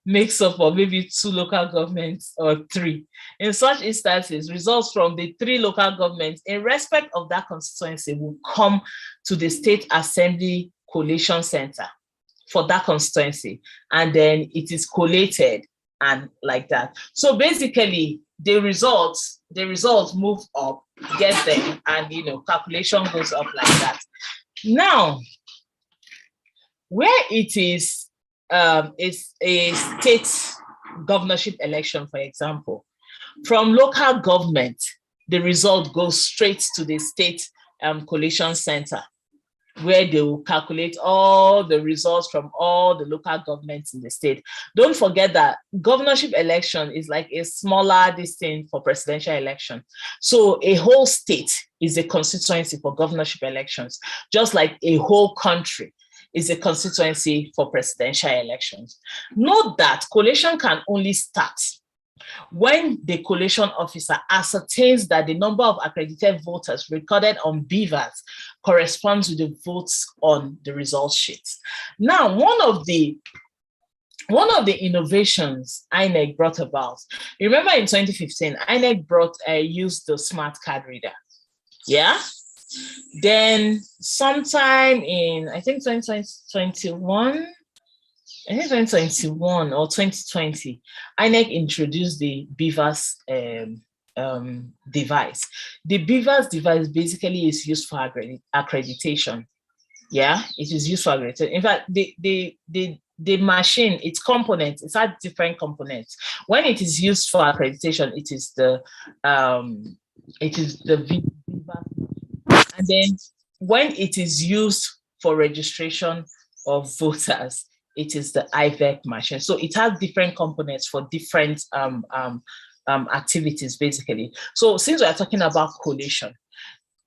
S2: makes up of maybe 2 local governments or 3. In such instances, results from the 3 local governments in respect of that constituency will come to the State Assembly Collation Center for that constituency, and then it is collated and like that. So basically, the results move up, get there, and calculation goes up like that. Now, where it is a state governorship election, for example, from local government, the result goes straight to the state collation center, where they will calculate all the results from all the local governments in the state. Don't forget that governorship election is like a smaller distance for presidential election. So a whole state is a constituency for governorship elections, just like a whole country is a constituency for presidential elections. Note that collation can only start when the collation officer ascertains that the number of accredited voters recorded on BVAS corresponds to the votes on the result sheets. Now, one of the one of the innovations INEC brought about, remember in 2015, INEC used the smart card reader. Yeah. Then sometime in, I think 2021, I think 2021 or 2020, INEC introduced the BVAS device. The BVAS device basically is used for accreditation. Yeah, it is used for accreditation. In fact, the machine, its components, it's had different components. When it is used for accreditation, it is the BVAS. And then when it is used for registration of voters, it is the IVEC machine. So it has different components for different activities, basically. So since we are talking about collation,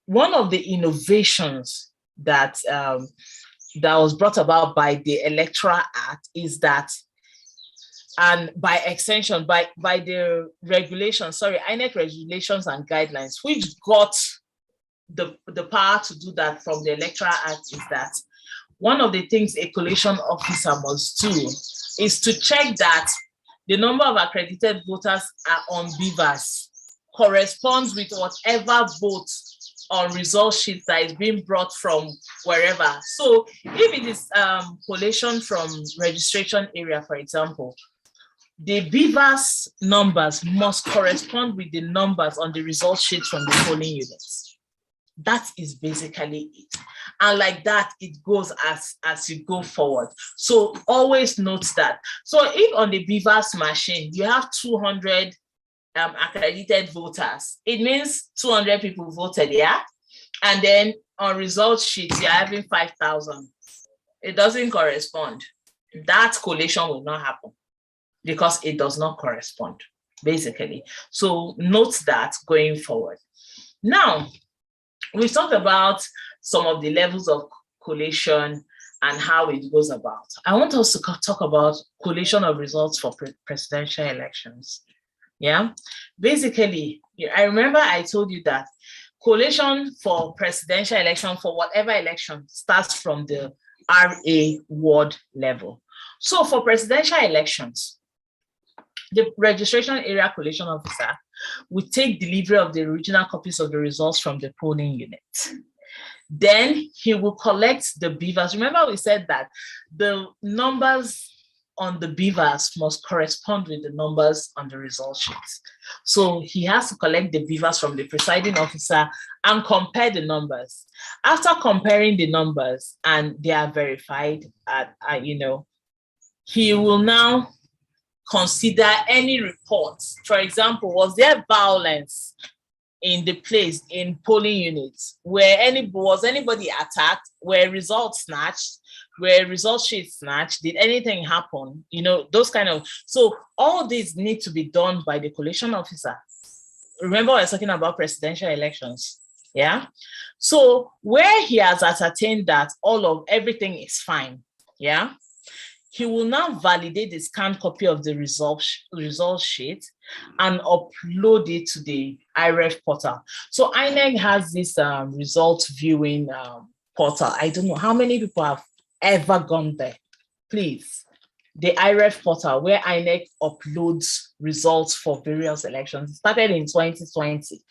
S2: one of the innovations that that was brought about by the Electoral Act is that, and by extension, by the regulations, INEC regulations and guidelines, which got the power to do that from the Electoral Act, is that one of the things a collation officer must do is to check that the number of accredited voters are on BVAS corresponds with whatever vote on result sheet that is being brought from wherever. So if it is collation from registration area, for example, the BVAS numbers must correspond with the numbers on the result sheet from the polling units. That is basically it. And like that, it goes as you go forward. So always note that. So if on the BVAS machine, you have 200 accredited voters, it means 200 people voted, yeah? And then on result sheet, you're having 5,000. It doesn't correspond. That collation will not happen because it does not correspond, basically. So note that going forward. Now, we've talked about some of the levels of collation and how it goes about. I want us to talk about collation of results for presidential elections. Yeah, basically, I remember I told you that collation for presidential election, for whatever election, starts from the RA ward level. So for presidential elections, the registration area collation officer will take delivery of the original copies of the results from the polling unit. Then he will collect the BVAS. Remember we said that the numbers on the BVAS must correspond with the numbers on the result sheets. So he has to collect the BVAS from the presiding officer and compare the numbers. After comparing the numbers and they are verified, he will now consider any reports. For example, was there violence in the place in polling units? Was anybody attacked? Were results snatched? Were result sheets snatched? Did anything happen? Those kind of. So all these need to be done by the collation officer. Remember, we're talking about presidential elections. Yeah. So where he has ascertained that everything is fine. Yeah. He will now validate the scanned copy of the result sheet and upload it to the IREF portal. So INEC has this result viewing portal. I don't know how many people have ever gone there. Please, the IREF portal where INEC uploads results for various elections. It started in 2020.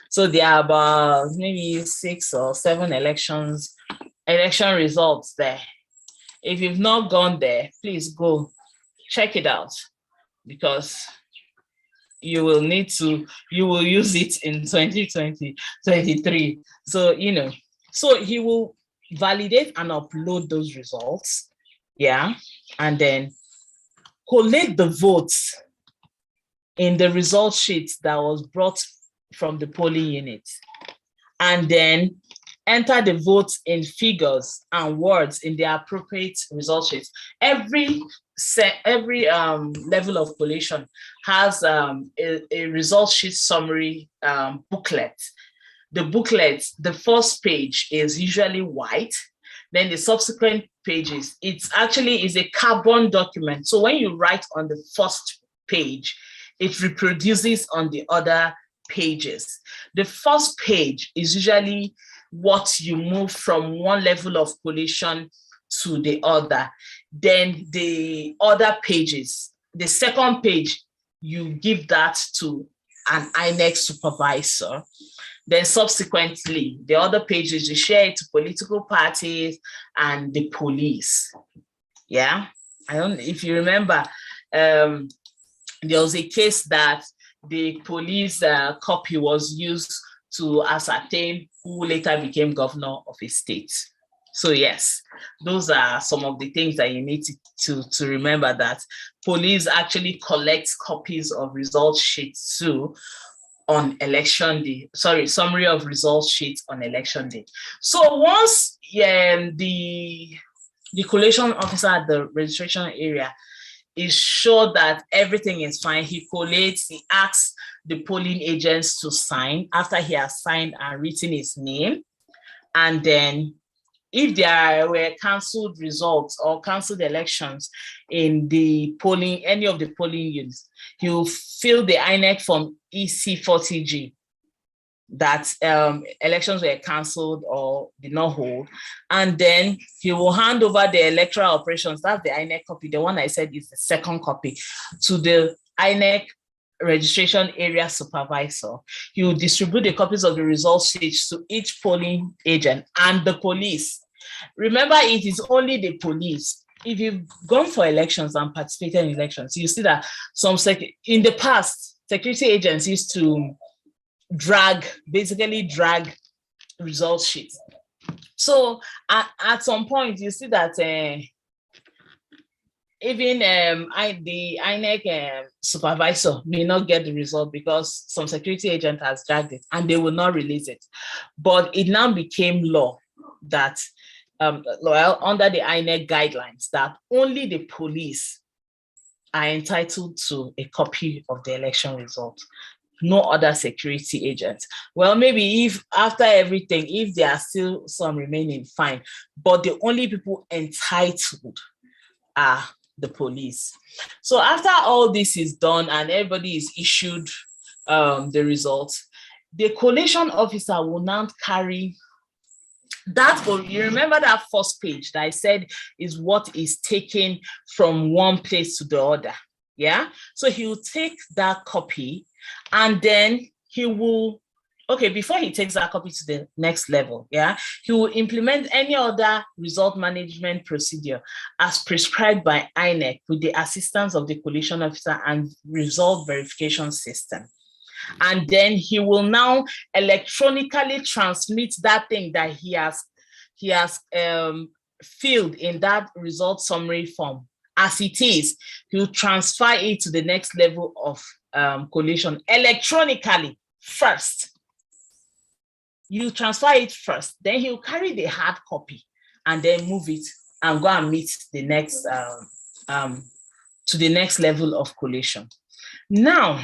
S2: So there are about maybe 6 or 7 election results there. If you've not gone there, please go check it out, because you will use it in 2023. So, so he will validate and upload those results. Yeah. And then collate the votes in the result sheet that was brought from the polling unit. And then enter the votes in figures and words in the appropriate result sheets. Every level of collation has a result sheet summary booklet. The booklet, the first page is usually white. Then the subsequent pages, it's actually is a carbon document. So when you write on the first page, it reproduces on the other pages. The first page is usually what you move from one level of collation to the other. then the other pages, the second page, you give that to an INEC supervisor. Then subsequently, the other pages, you share it to political parties and the police. Yeah, I don't, if you remember, there was a case that the police copy was used to ascertain who later became governor of a state. So yes, those are some of the things that you need to remember, that police actually collects copies of result sheets too on election day. Sorry, summary of result sheets on election day. So once the collation officer at the registration area is sure that everything is fine, he collates, he asks the polling agents to sign after he has signed and written his name. And then if there were cancelled results or cancelled elections in the polling, any of the polling units, he will fill the INEC form EC40G that elections were cancelled or did not hold. And then he will hand over the electoral operations, that's the INEC copy, the one I said is the second copy, to the INEC registration area supervisor. He will distribute the copies of the result sheets to each polling agent and the police. Remember, it is only the police. If you've gone for elections and participated in elections, you see that in the past, security agents used to basically drag result sheets. So at some point, you see that even the INEC supervisor may not get the result because some security agent has dragged it and they will not release it. But it now became law that under the INEC guidelines, that only the police are entitled to a copy of the election result, no other security agents. Well, maybe if after everything, if there are still some remaining, fine, but the only people entitled are the police. So after all this is done and everybody is issued the results, the collation officer will now carry that. You remember that first page that I said is what is taken from one place to the other. Yeah. So he will take that copy and then he will, before he takes that copy to the next level, yeah, he will implement any other result management procedure as prescribed by INEC with the assistance of the collation officer and result verification system. And then he will now electronically transmit that thing that he has filled in that result summary form as it is. He'll transfer it to the next level of collation electronically first. You transfer it first, then he'll carry the hard copy and then move it and go and meet the next to the next level of collation. Now,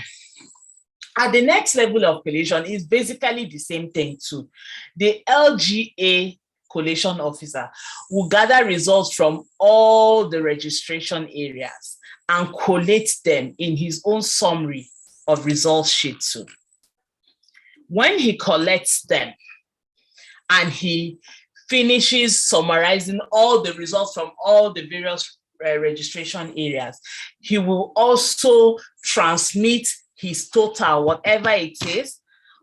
S2: at the next level of collation is basically the same thing too. The LGA collation officer will gather results from all the registration areas and collate them in his own summary of results sheet too. When he collects them and he finishes summarizing all the results from all the various registration areas, he will also transmit his total, whatever it is,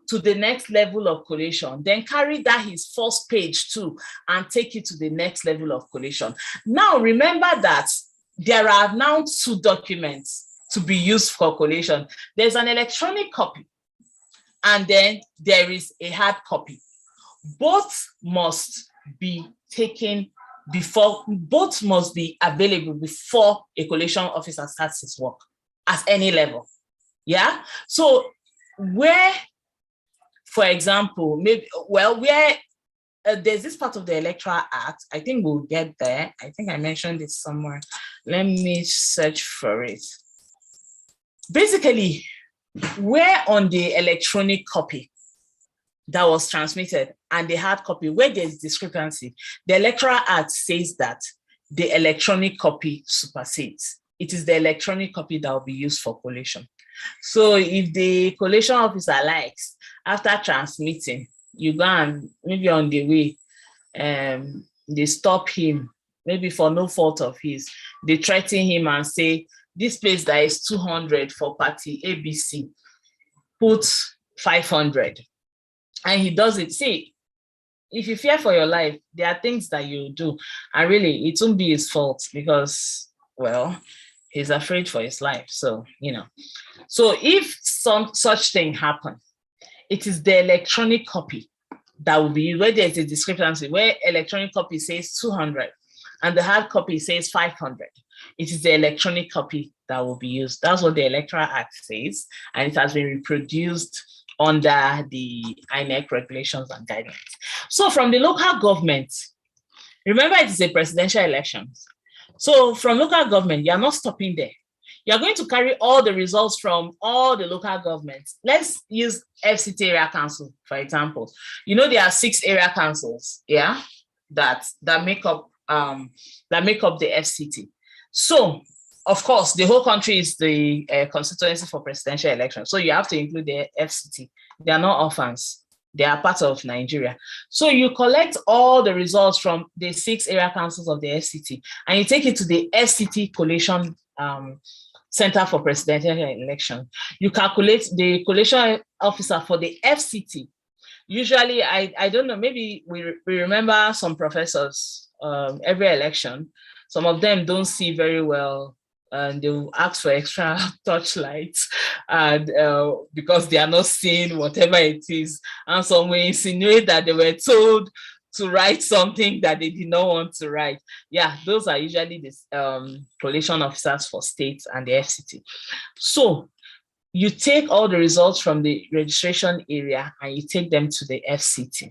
S2: to the next level of collation, then carry that his first page too and take it to the next level of collation. Now, remember that there are now two documents to be used for collation. There's an electronic copy and then there is a hard copy. Both must be taken before, both must be available before a collation officer starts his work at any level. Yeah. So where, for example, maybe, well, where there's this part of the Electoral Act, I think we'll get there. I think I mentioned it somewhere. Let me search for it. Basically, where on the electronic copy that was transmitted and the hard copy, where there's discrepancy, the Electoral Act says that the electronic copy supersedes. It is the electronic copy that will be used for collation. So if the collation officer likes, after transmitting, you go and maybe on the way, they stop him maybe for no fault of his, they threaten him and say, this place that is 200 for party ABC, put 500. And he does it. See, if you fear for your life, there are things that you do. And really, it won't be his fault because, well, he's afraid for his life. So, So if some such thing happen, it is the electronic copy that will be used, where there's a discrepancy, where electronic copy says 200 and the hard copy says 500. It is the electronic copy that will be used. That's what the Electoral Act says, and it has been reproduced under the INEC regulations and guidelines. So from the local government, remember it is a presidential election. So from local government, you are not stopping there. You are going to carry all the results from all the local governments. Let's use FCT area council, for example. There are 6 area councils, yeah, that make up the FCT. So, of course, the whole country is the constituency for presidential elections. So you have to include the FCT. They are not orphans. They are part of Nigeria. So you collect all the results from the 6 area councils of the FCT, and you take it to the FCT Collation Center for Presidential Election. You calculate the collation officer for the FCT. Usually, I don't know, maybe we remember some professors every election. Some of them don't see very well, and they will ask for extra torchlights, and because they are not seeing whatever it is. And some will insinuate that they were told to write something that they did not want to write. Yeah, those are usually the collation officers for states and the FCT. So you take all the results from the registration area and you take them to the FCT.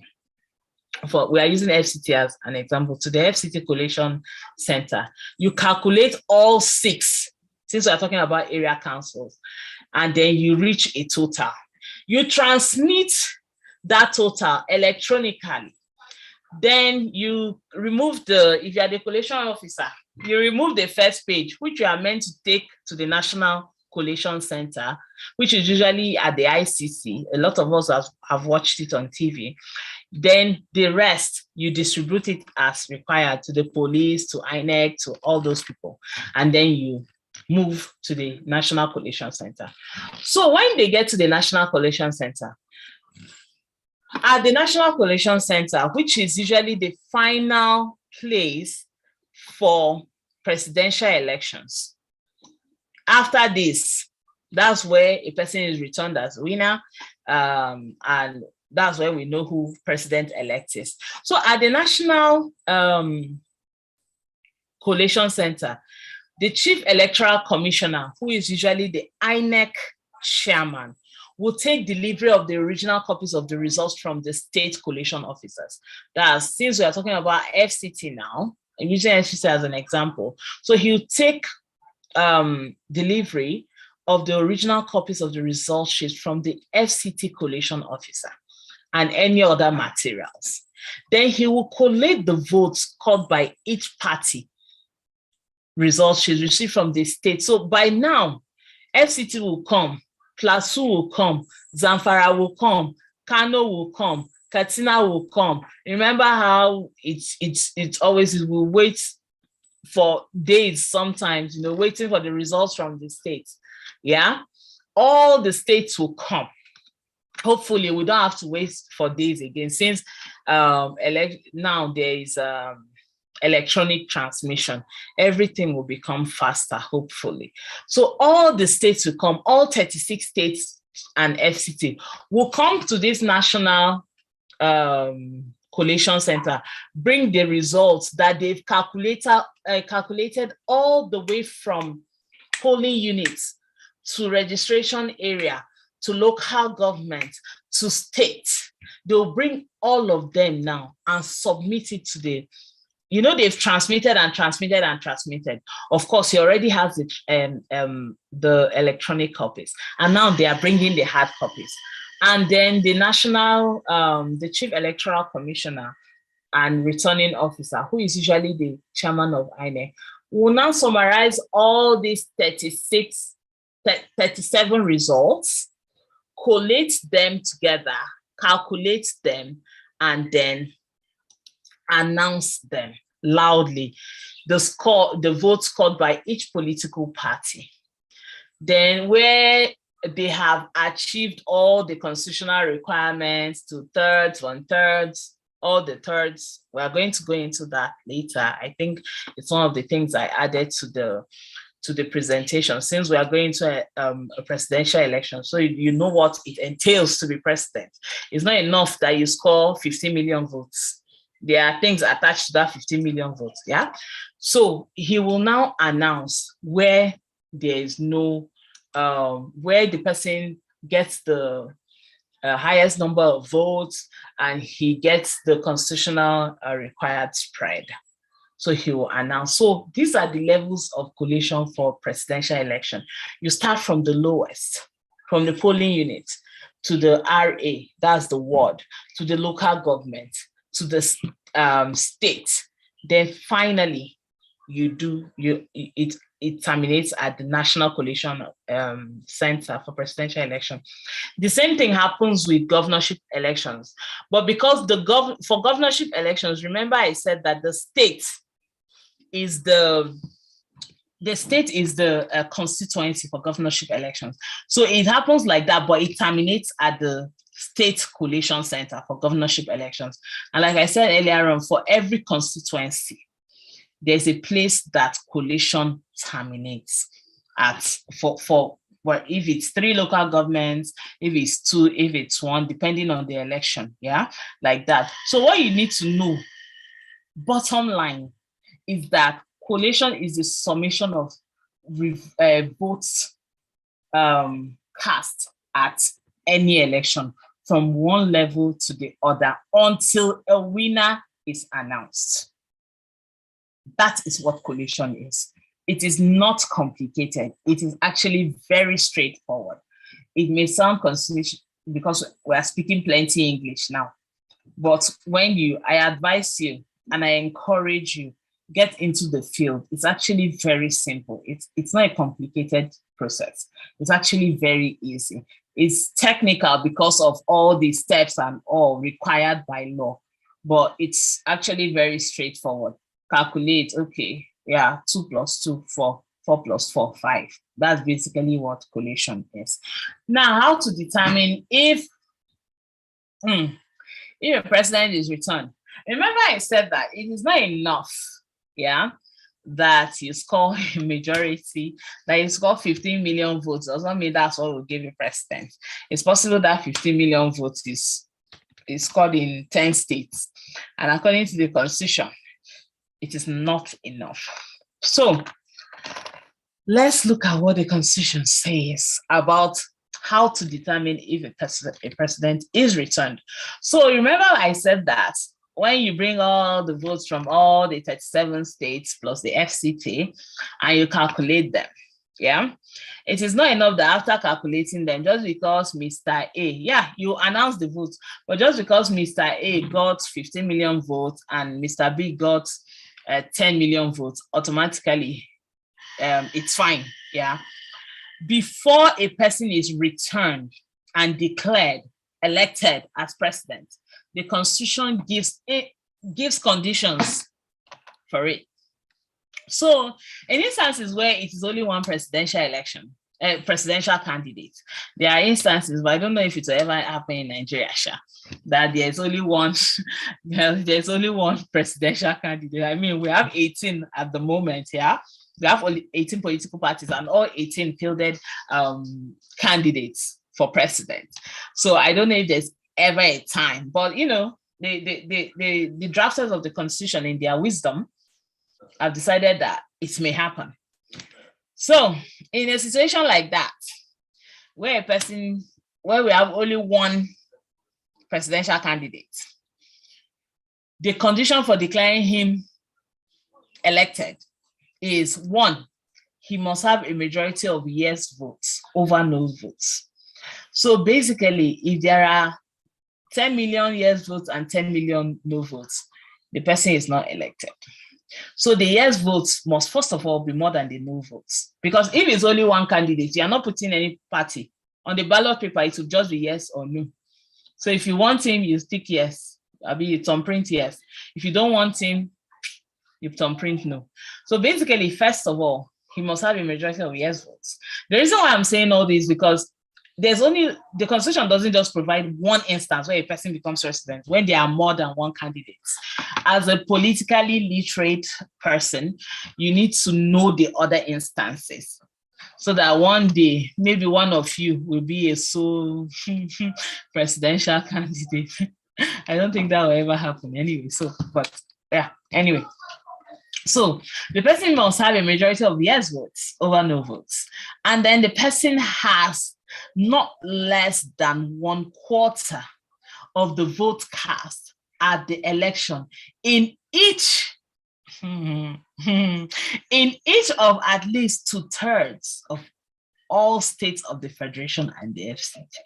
S2: We are using FCT as an example, to the FCT Collation Center. You calculate all 6, since we are talking about area councils, and then you reach a total. You transmit that total electronically. Then you remove if you are the collation officer, you remove the first page, which you are meant to take to the National Collation Center, which is usually at the ICC. A lot of us have watched it on TV. Then the rest, you distribute it as required to the police, to INEC, to all those people. And then you move to the National Collation Center. So when they get to the National Collation Center, at the National Collation Center, which is usually the final place for presidential elections, after this, that's where a person is returned as winner, and that's where we know who president-elect is. So at the National Collation Center, the Chief Electoral Commissioner, who is usually the INEC chairman, will take delivery of the original copies of the results from the state collation officers. That's, since we are talking about FCT now, I'm using FCT as an example. So he'll take delivery of the original copies of the result sheets from the FCT collation officer and any other materials. Then he will collate the votes called by each party result sheets received from the state. So by now, FCT will come, Plateau will come, Zamfara will come, Kano will come, Katsina will come. Remember how it's always, we'll wait for days sometimes, waiting for the results from the states. Yeah, all the states will come. Hopefully, we don't have to wait for days again, since now there is electronic transmission. Everything will become faster, hopefully. So all the states will come, all 36 states and FCT will come to this National Collation Center, bring the results that they've calculated all the way from polling units to registration area, to local government, to state. They'll bring all of them now and submit it to the, they've transmitted and transmitted and transmitted. Of course, he already has the electronic copies, and now they are bringing the hard copies. And then the the Chief Electoral Commissioner and Returning Officer, who is usually the chairman of INEC, will now summarize all these 37 results, collate them together, calculate them, and then announce them. loudly the votes scored by each political party. Then where they have achieved all the constitutional requirements, 2/3, 1/3, all the thirds. We are going to go into that later. I think it's one of the things I added to the presentation, since we are going to a presidential election. So you know what it entails to be president. It's not enough that you score 15 million votes. There are things attached to that 15 million votes. Yeah. So he will now announce where there is no, where the person gets the highest number of votes and he gets the constitutional required spread. So he will announce. So these are the levels of collation for presidential election. You start from the lowest, from the polling unit to the RA, that's the ward, to the local government, to the state. Then finally, it terminates at the National Collation Center for presidential election. The same thing happens with governorship elections. But because for governorship elections, remember I said that the state is the constituency for governorship elections. So it happens like that, but it terminates at the state collation center for governorship elections. And like I said earlier on, for every constituency, there's a place that collation terminates at well, if it's 3 local governments, if it's 2, if it's 1, depending on the election, yeah, like that. So what you need to know, bottom line, is that collation is the summation of votes cast at any election from one level to the other until a winner is announced. That is what collation is. It is not complicated. It is actually very straightforward. It may sound confusing because we are speaking plenty English now, but I advise you and I encourage you, get into the field. It's actually very simple. It's not a complicated process. It's actually very easy. It's technical because of all the steps and all required by law, but it's actually very straightforward. Calculate, okay, yeah, 2 + 2, 4, 4 + 4, 5. That's basically what collation is. Now, how to determine if a president is returned. Remember I said that it is not enough, yeah, that you score a majority, that you score 15 million votes. Doesn't mean that's what will give you president. It's possible that 15 million votes is scored in 10 states. And according to the constitution, it is not enough. So let's look at what the constitution says about how to determine if a president is returned. So remember I said that when you bring all the votes from all the 37 states plus the FCT and you calculate them, yeah, it is not enough that after calculating them, just because Mr. A, yeah, you announce the votes, but just because Mr. A got 15 million votes and Mr. B got 10 million votes, automatically it's fine, yeah. Before a person is returned and declared elected as president, the constitution gives conditions for it. So in instances where it is only one presidential election, presidential candidate, there are instances, but I don't know if it will ever happen in Nigeria, that there's only one presidential candidate. I mean, we have 18 at the moment, yeah. We have only 18 political parties and all 18 fielded candidates for president. So I don't know if there's ever a time, but you know, the drafters of the constitution in their wisdom have decided that it may happen. So in a situation like that, where we have only one presidential candidate, the condition for declaring him elected is 1, he must have a majority of yes votes over no votes. So basically, if there are 10 million yes votes and 10 million no votes, the person is not elected. So the yes votes must first of all be more than the no votes. Because if it's only one candidate, you are not putting any party. On the ballot paper, it will just be yes or no. So if you want him, you stick yes. It's on print yes. If you don't want him, You thumbprint no. So basically, first of all, he must have a majority of yes votes. The reason why I'm saying all this because there's only the constitution doesn't just provide one instance where a person becomes president when there are more than one candidate. As a politically literate person, you need to know the other instances so that one day maybe one of you will be a sole presidential candidate. I don't think that will ever happen anyway. So, but yeah, anyway. So the person must have a majority of yes votes over no votes. And then the person has not less than 1/4 of the vote cast at the election in each of at least 2/3 of all states of the Federation and the FCT.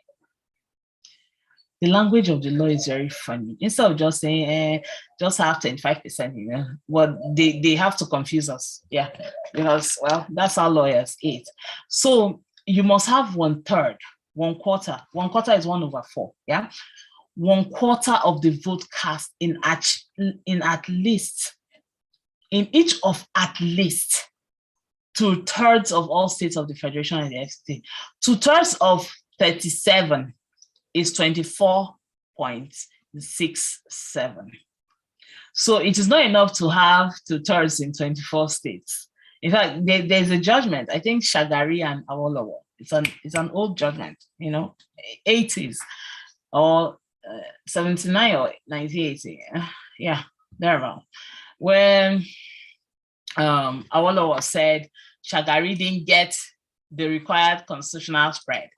S2: The language of the law is very funny. Instead of just saying, just have 25%, you know, well, they have to confuse us. Yeah, because, well, that's how lawyers eat. So you must have 1/3, 1/4. 1/4 is 1/4, yeah? 1/4 of the vote cast in each of at least 2/3 of all states of the Federation and the FCT. 2/3 of 37 is 24.67. So it is not enough to have 2/3 in 24 states. In fact, there's a judgment. I think Shagari and Awolowo. It's an old judgment, you know, 80s or 79 or 1980. Yeah, thereabout. When Awolowo said Shagari didn't get the required constitutional spread.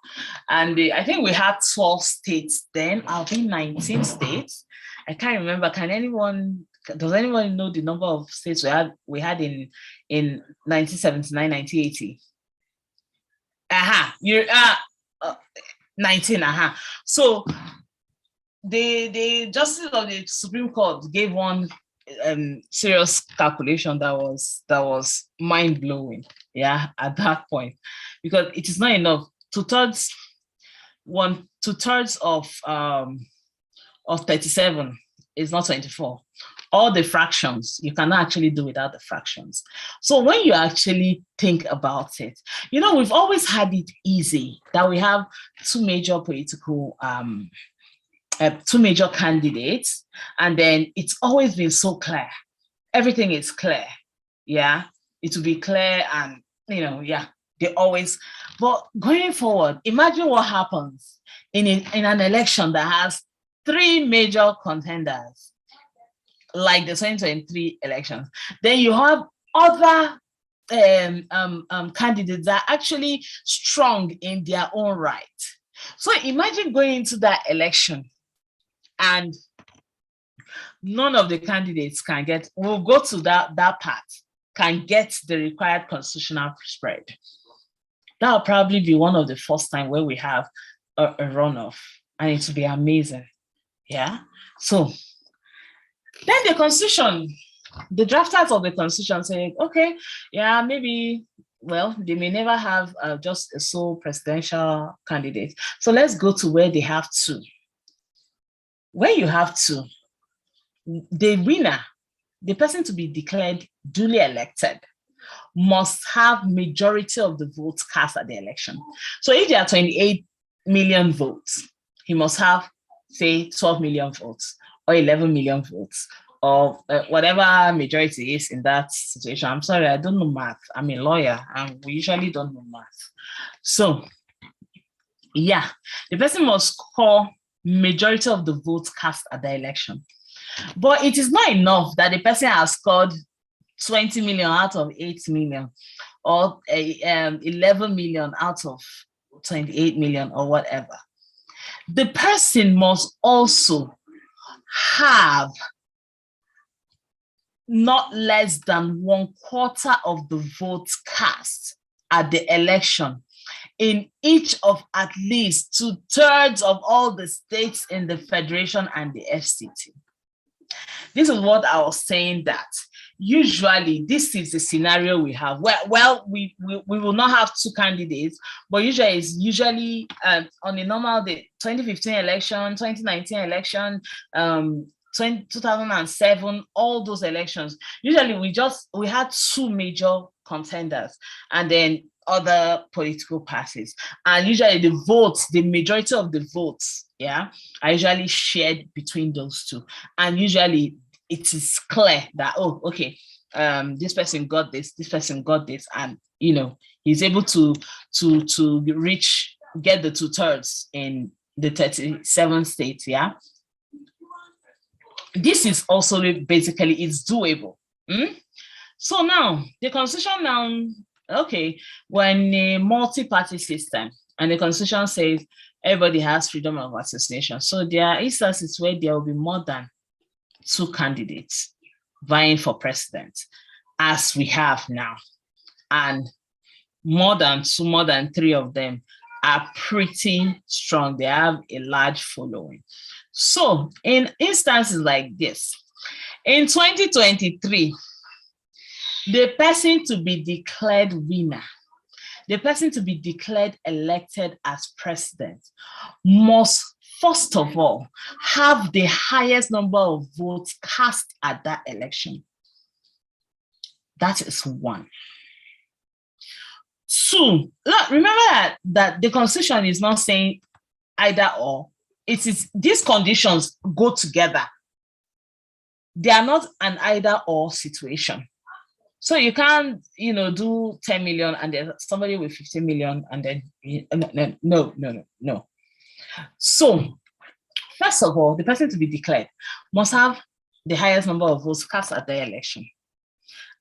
S2: And I think we had 12 states then. I'll be 19 states. I can't remember. Does anyone know the number of states we had in 1979, 1980? 19, So the justice of the Supreme Court gave one serious calculation that was mind-blowing, yeah, at that point, because it is not enough. 2/3 of 37 is not 24. All the fractions, you cannot actually do without the fractions. So when you actually think about it, you know, we've always had it easy that we have two major candidates, and then it's always been so clear. Everything is clear. Yeah, it will be clear, and you know, yeah, they always. But going forward, imagine what happens in an election that has 3 major contenders, like the 2023 elections. Then you have other candidates that are actually strong in their own right. So imagine going into that election and none of the candidates can get, we'll go to that part, can get the required constitutional spread. That'll probably be one of the first time where we have a runoff, and it will be amazing. Yeah. So then the constitution, the drafters of the constitution say, okay, yeah, maybe, well, they may never have just a sole presidential candidate. So let's go to where they have two. Where you have two, the winner, the person to be declared duly elected, must have majority of the votes cast at the election. So if there are 28 million votes, he must have, say, 12 million votes or 11 million votes or whatever majority is in that situation. I'm sorry, I don't know math. I'm a lawyer and we usually don't know math. So yeah, the person must score majority of the votes cast at the election. But it is not enough that the person has scored 20 million out of 8 million or 11 million out of 28 million or whatever. The person must also have not less than 1/4 of the votes cast at the election in each of at least 2/3 of all the states in the Federation and the FCT. This is what I was saying, that usually this is the scenario we have where, well, we will not have two candidates, but usually on a normal day, 2015 election, 2019 election, 2007, all those elections, usually we had two major contenders and then other political parties. And usually the majority of the votes, are usually shared between those two. And usually it is clear that, oh, okay, this person got this person got this, and he's able to get the 2/3 in the 37 states. This is also basically, it's doable. So now the constitution okay, when a multi-party system, and the constitution says everybody has freedom of association. So there are instances where there will be more than 2 candidates vying for president, as we have now. And more than 3 of them are pretty strong. They have a large following. So in instances like this, in 2023, the person to be declared winner, the person to be declared elected as president, must first of all have the highest number of votes cast at that election. That is 1. 2, remember that the constitution is not saying either or. It is, these conditions go together. They are not an either or situation. So you can't, do 10 million and then somebody with 50 million and then, no. So first of all, the person to be declared must have the highest number of votes cast at the election.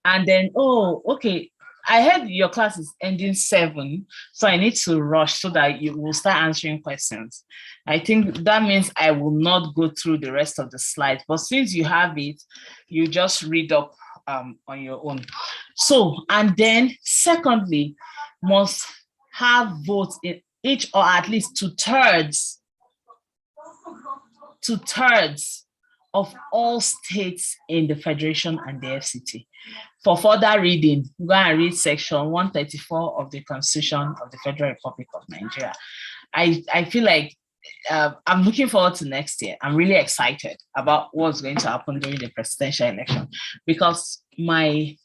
S2: And then, oh, okay, I heard your class is ending 7, so I need to rush so that you will start answering questions. I think that means I will not go through the rest of the slides, but since you have it, you just read up on your own. So, and then secondly, must have votes in each, or at least 2/3 of all states in the Federation and the FCT. For further reading, go and read section 134 of the Constitution of the Federal Republic of Nigeria. I feel like I'm looking forward to next year. I'm really excited about what's going to happen during the presidential election, because I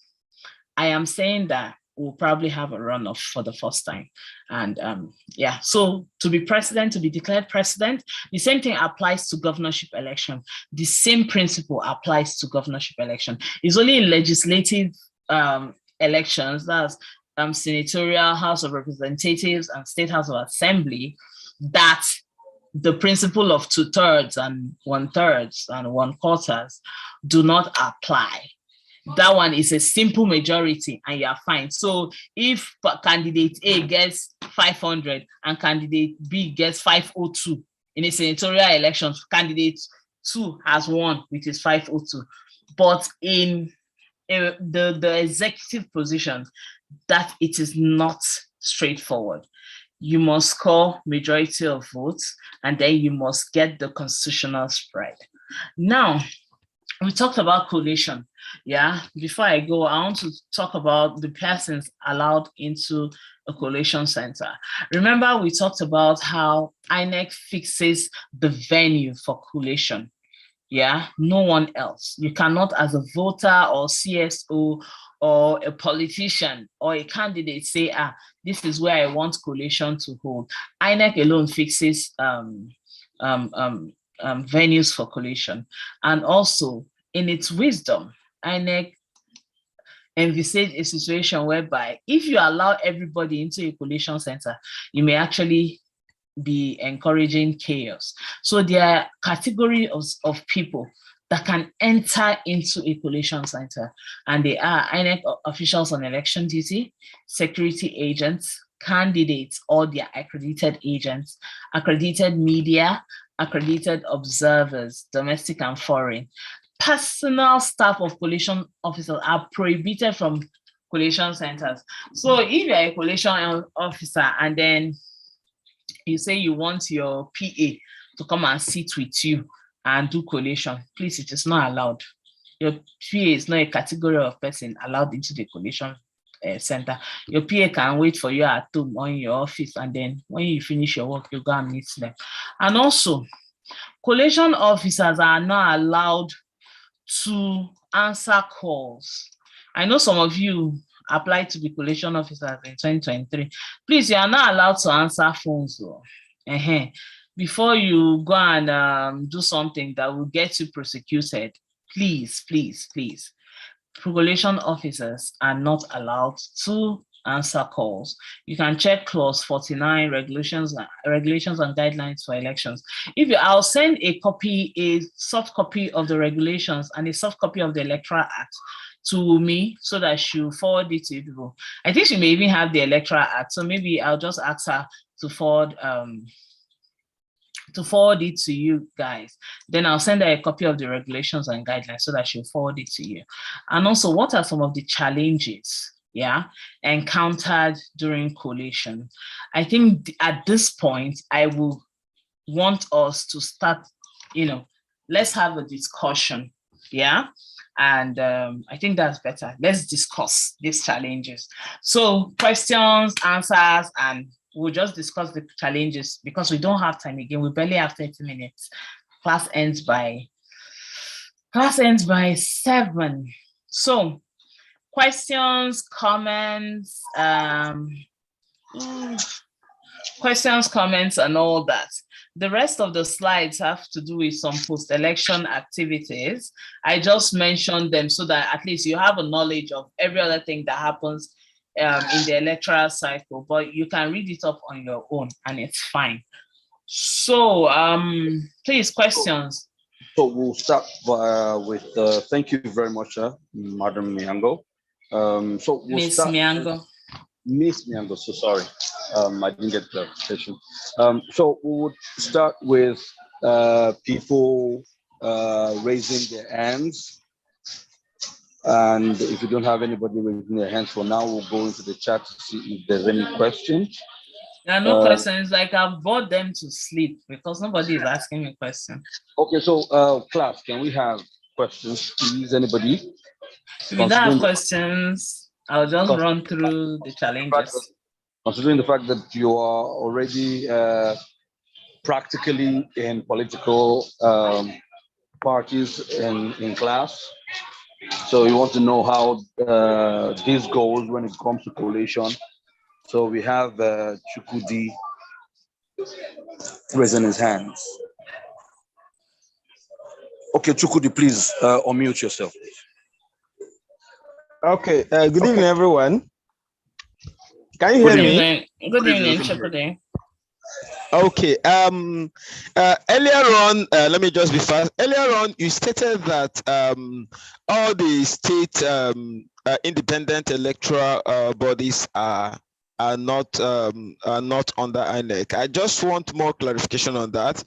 S2: am saying that we'll probably have a runoff for the first time. And so to be president, to be declared president, the same thing applies to governorship election. The same principle applies to governorship election. It's only in legislative elections, that's senatorial, House of Representatives, and State House of Assembly, that the principle of 2/3 and 1/3 and 1/4 do not apply. That one is a simple majority and you're fine. So if candidate A gets 500 and candidate B gets 502 in a senatorial election, candidate 2 has won with his 502. But in the executive position, that it is not straightforward. You must score majority of votes and then you must get the constitutional spread. Now, we talked about collation. Before I go, I want to talk about the persons allowed into a collation center. Remember, we talked about how INEC fixes the venue for collation. No one else. You cannot, as a voter or CSO or a politician or a candidate, say, this is where I want collation to hold. INEC alone fixes venues for collation. And also, in its wisdom, INEC envisaged a situation whereby if you allow everybody into a collation center, you may actually be encouraging chaos. So there are categories of people that can enter into a collation center, and they are INEC officials on election duty, security agents, candidates or their accredited agents, accredited media, accredited observers, domestic and foreign. Personal staff of collation officers are prohibited from collation centers. So if you're a collation officer and then you say you want your PA to come and sit with you and do collation, please, it is not allowed. Your PA is not a category of person allowed into the collation center. Your PA can wait for you at home or in your office, and then when you finish your work, you go and meet them. And also, collation officers are not allowed to answer calls. I know some of you applied to be collation officers in 2023. Please, you are not allowed to answer phones though. Before you go and do something that will get you prosecuted, please, please, please. Collation officers are not allowed to answer calls. You can check clause 49 regulations and guidelines for elections. I'll send a soft copy of the regulations and a soft copy of the Electoral Act to me so that she'll forward it to people. I think she may even have the Electoral Act, so maybe I'll just ask her to forward it to you guys. Then I'll send her a copy of the regulations and guidelines so that she'll forward it to you. And also, what are some of the challenges encountered during collation? I think at this point, I will want us to start, let's have a discussion. And I think that's better. Let's discuss these challenges. So questions, answers, and we'll just discuss the challenges because we don't have time again. We barely have 30 minutes. Class ends by 7. So questions, comments, questions, comments, and all that. The rest of the slides have to do with some post-election activities. I just mentioned them so that at least you have a knowledge of every other thing that happens in the electoral cycle, but you can read it up on your own and it's fine. So please, questions.
S1: So we'll start with thank you very much, Madam Miango. So we'll
S2: Miss Miango.
S1: Miss Miango, so sorry. I didn't get clarification. So we would start with people raising their hands. And if you don't have anybody raising their hands for now, we'll go into the chat to see if there's any questions.
S2: There are no questions. Like I've brought them to sleep because nobody is asking me questions.
S1: Okay, so class, can we have questions, please? Anybody?
S2: If you don't have questions, I'll just run through the challenges.
S1: Considering the fact that you are already practically in political parties in class, so you want to know how this goes when it comes to collation. So we have Chukudi raising his hands. Okay, Chukudi, please unmute yourself.
S4: Okay, good evening, everyone. Can you hear me?
S2: Good evening, Chukudi.
S4: Okay, earlier on, let me just be fast. Earlier on, you stated that all the state independent electoral bodies are not under INEC. I just want more clarification on that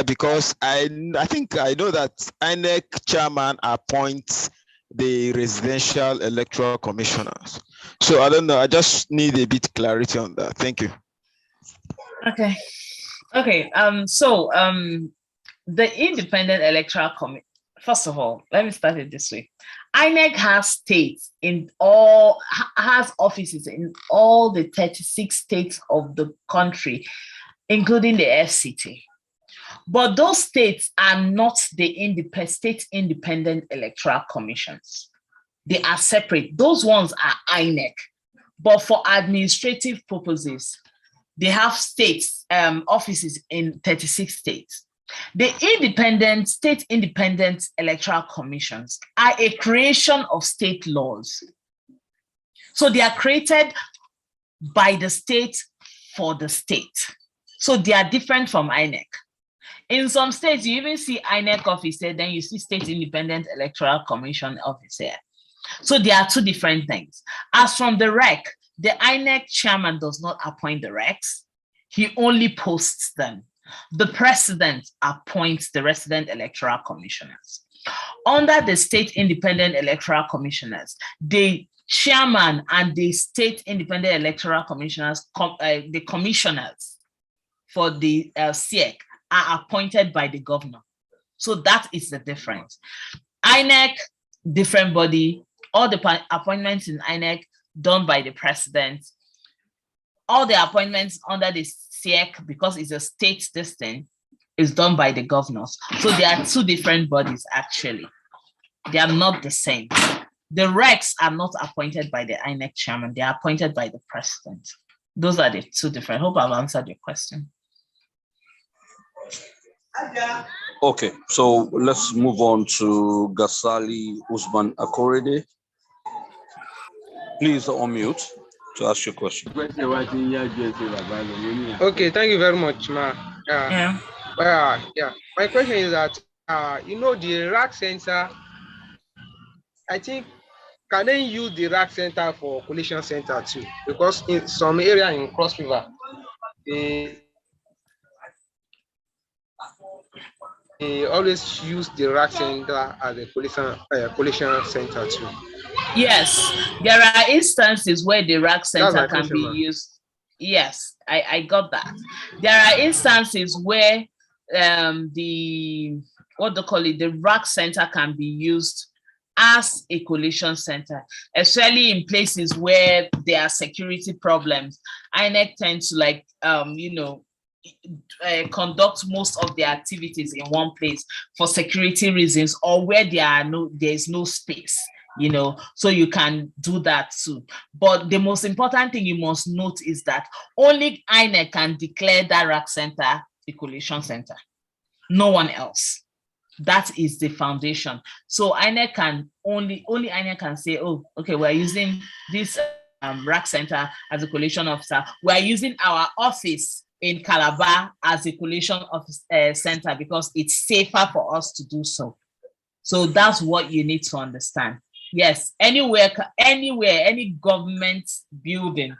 S4: because I think I know that INEC chairman appoints the residential electoral commissioners. So I don't know. I just need a bit clarity on that. Thank you.
S2: Okay. So the independent electoral committee. First of all, let me start it this way. INEC has offices in all the 36 states of the country, including the FCT. But those states are not the state independent electoral commissions. They are separate. Those ones are INEC. But for administrative purposes, they have offices in 36 states. The state independent electoral commissions are a creation of state laws. So they are created by the state for the state. So they are different from INEC. In some states, you even see INEC office there, then you see state independent electoral commission office here. So there are two different things. As from the REC, the INEC chairman does not appoint the RECs. He only posts them. The president appoints the resident electoral commissioners. Under the state independent electoral commissioners, the chairman and the state independent electoral commissioners, the commissioners for the SIEC are appointed by the governor. So that is the difference. INEC, different body, all the appointments in INEC done by the president. All the appointments under the SIEC, because it's a state this thing, is done by the governors. So there are two different bodies, actually. They are not the same. The recs are not appointed by the INEC chairman. They are appointed by the president. Those are the two different. I hope I've answered your question.
S1: Okay, so let's move on to Gasali Usman Akorede. Please unmute to ask your question.
S5: Okay, thank you very much, ma.
S2: Yeah.
S5: My question is that the rack center, I think, can they use the rack center for collation center too? Because in some area in Cross River, they always use the rack center as a collation center too.
S2: Yes, there are instances where the rack center can be
S5: question,
S2: used. Yes, I got that. There are instances where the rack center can be used as a collation center, especially in places where there are security problems. INEC tends to conduct most of their activities in one place for security reasons, or where there's no space, so you can do that too. But the most important thing you must note is that only INEC can declare that rack center a collation center, no one else. That is the foundation. So INEC can only INEC can say, oh, okay, we're using this rack center as a collation officer. We're using our office in Calabar as a collation office center because it's safer for us to do so. So that's what you need to understand. Yes, anywhere, any government building,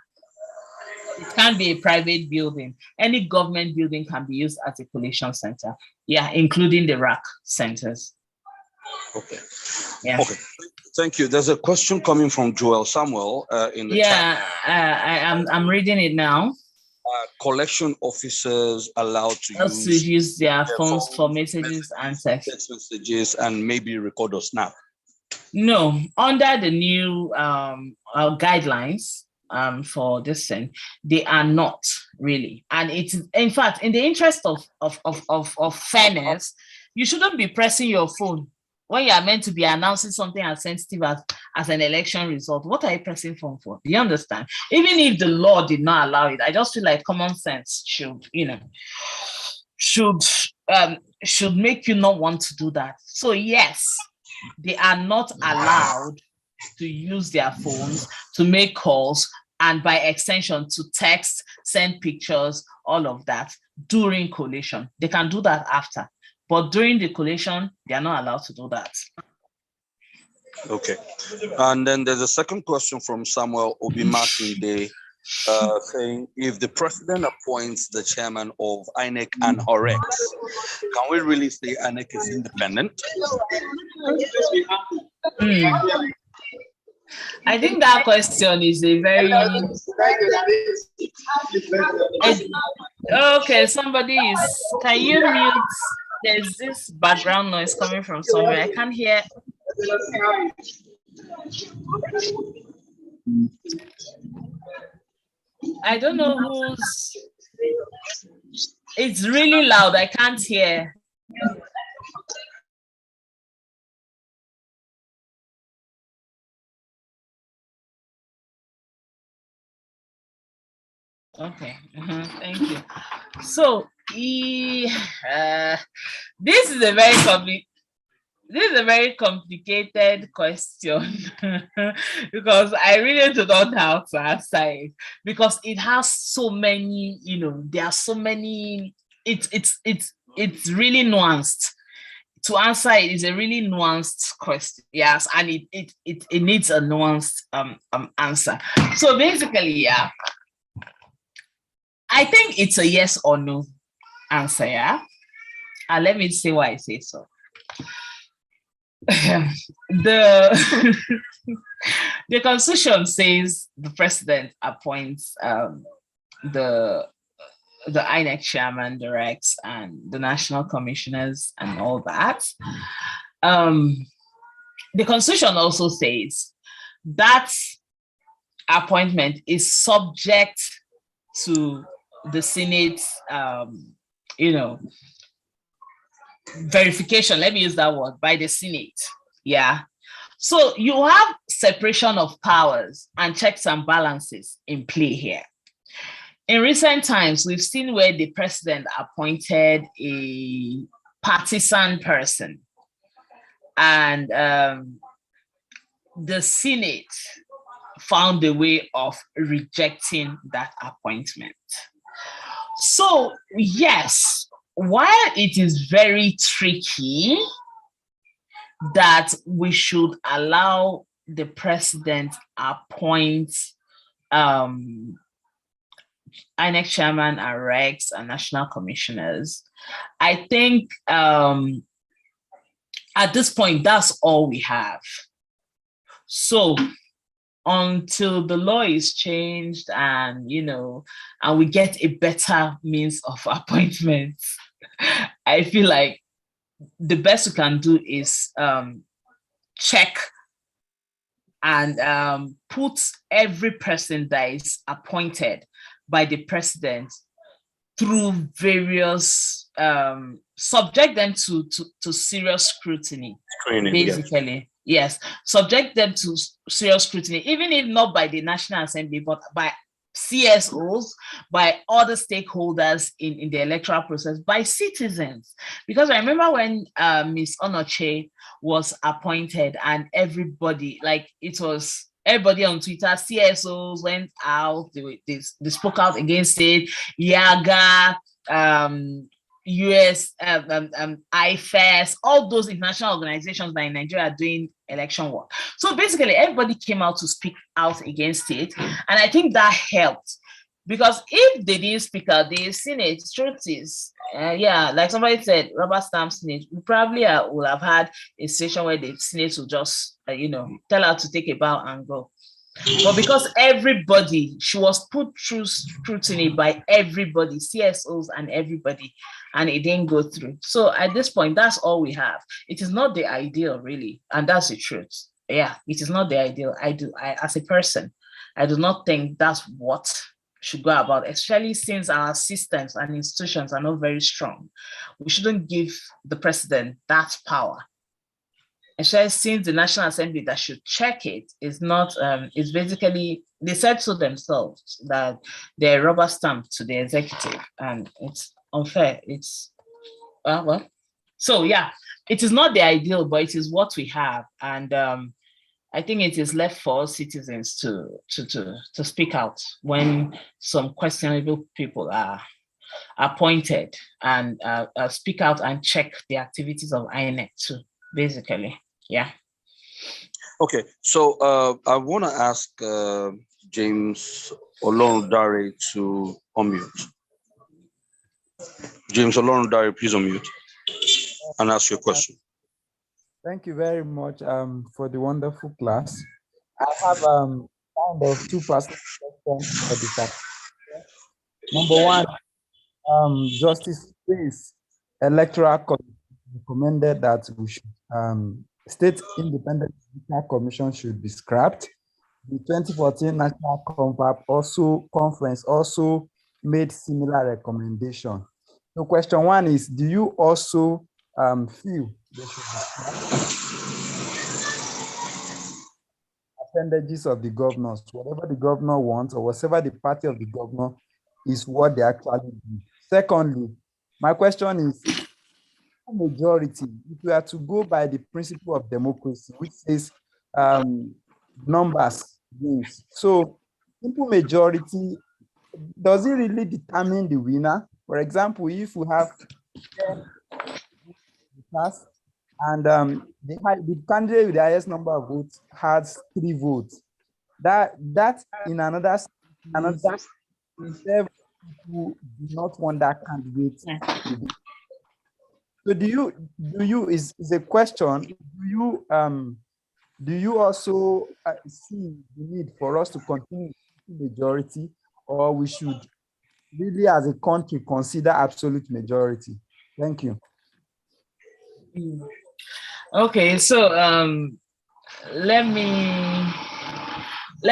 S2: it can be a private building. Any government building can be used as a collation center. Yeah, including the rack centers.
S1: Okay.
S2: Yeah.
S1: Okay. Thank you. There's a question coming from Joel Samuel in the chat.
S2: I'm reading it now.
S1: Collection officers allowed to
S2: use their phones for messages and text
S1: messages and maybe record or snap?
S2: No, under the new guidelines for this thing, they are not really. And it's, in fact, in the interest of fairness, you shouldn't be pressing your phone when you are meant to be announcing something as sensitive as an election result. What are you pressing phone for? Do you understand? Even if the law did not allow it, I just feel like common sense should make you not want to do that. So yes, they are not allowed to use their phones to make calls, and by extension to text, send pictures, all of that during collation. They can do that after, but during the collation, they are not allowed to do that.
S1: Okay. And then there's a second question from Samuel Obimakinde saying, if the president appoints the chairman of INEC and HOREX, can we really say INEC is independent?
S2: I think that question is a very... Okay, somebody is... Can you mute? There's this background noise coming from somewhere. I can't hear. I don't know who's... It's really loud. I can't hear. Okay, thank you. So this is a very complicated question because I really do not know how to answer it, because it has so many, there are so many. It's really nuanced. To answer it is a really nuanced question. Yes, and it needs a nuanced answer. So basically, yeah, I think it's a yes or no answer, yeah? And let me say why I say so. The Constitution says the president appoints the INEC chairman, the recs, and the national commissioners and all that. The Constitution also says that appointment is subject to the Senate, verification, let me use that word, by the Senate. Yeah. So you have separation of powers and checks and balances in play here. In recent times, we've seen where the president appointed a partisan person, and the Senate found a way of rejecting that appointment. So yes, while it is very tricky that we should allow the president appoint INEC chairman and regs and national commissioners, I think at this point, that's all we have. So until the law is changed and, and we get a better means of appointment, I feel like the best we can do is check and put every person that is appointed by the president through various, subject them to serious scrutiny, basically. Yes, subject them to serious scrutiny, even if not by the National Assembly, but by CSOs, by other stakeholders in the electoral process, by citizens. Because I remember when Ms. Onoche was appointed and everybody, everybody on Twitter, CSOs went out, they spoke out against it, YAGA, US, IFES, all those international organizations that in Nigeria are doing election work. So basically, everybody came out to speak out against it. And I think that helped. Because if they didn't speak out, the Senate, truth is, like somebody said, rubber stamp Senate, we probably will have had a session where the Senate will just, tell her to take a bow and go. But because she was put through scrutiny by everybody, CSOs and everybody, and it didn't go through. So at this point, that's all we have. It is not the ideal, really, and that's the truth. Yeah, it is not the ideal. As a person, I do not think that's what should go about, especially since our systems and institutions are not very strong. We shouldn't give the president that power. Especially since the National Assembly that should check it is not, it's basically, they said so themselves that they're rubber stamped to the executive, and it's unfair. It's, so yeah, it is not the ideal, but it is what we have. And I think it is left for citizens to speak out when some questionable people are appointed, and speak out and check the activities of INEC too, basically. Yeah.
S1: Okay, so I want to ask James Olorundare to unmute. James Olorundare, please unmute and ask your question.
S3: Thank you very much for the wonderful class. I have kind of two personal questions for the fact. Number one, Justice Prince Electoral Commission recommended that we should State Independent Electoral Commission should be scrapped. The 2014 National Conference also made similar recommendation. So question one is, do you also feel they should be scrapped? Appendages of the governors, whatever the governor wants or whatever the party of the governor is what they actually do. Secondly, my question is, majority, if we are to go by the principle of democracy, which says numbers wins. So simple majority, does it really determine the winner? For example, if we have 10 voters and the candidate with the highest number of votes has 3 votes, that in another people do not want that candidate to be. So is a question, do you also see the need for us to continue majority, or we should really as a country consider absolute majority? Thank you.
S2: Okay, so let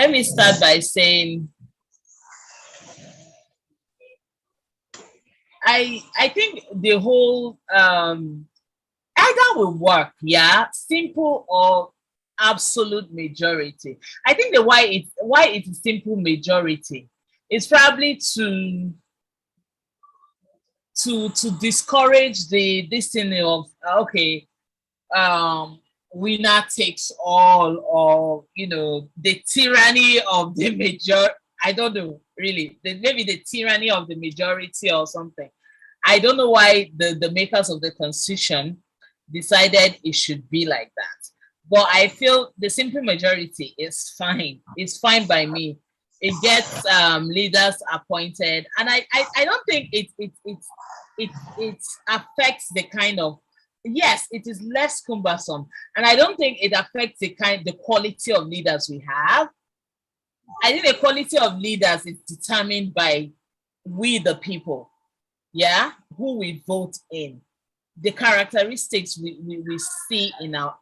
S2: me start by saying I think the whole either will work, yeah, simple or absolute majority. I think the why it is simple majority is probably to discourage this thing of okay, winner takes all, or the tyranny of the major. I don't know really. Maybe the tyranny of the majority or something. I don't know why the makers of the constitution decided it should be like that. But I feel the simple majority is fine. It's fine by me. It gets leaders appointed, and I don't think it affects the kind of, yes, it is less cumbersome, and I don't think it affects the quality of leaders we have. I think the quality of leaders is determined by we the people, yeah, who we vote in, the characteristics we see in our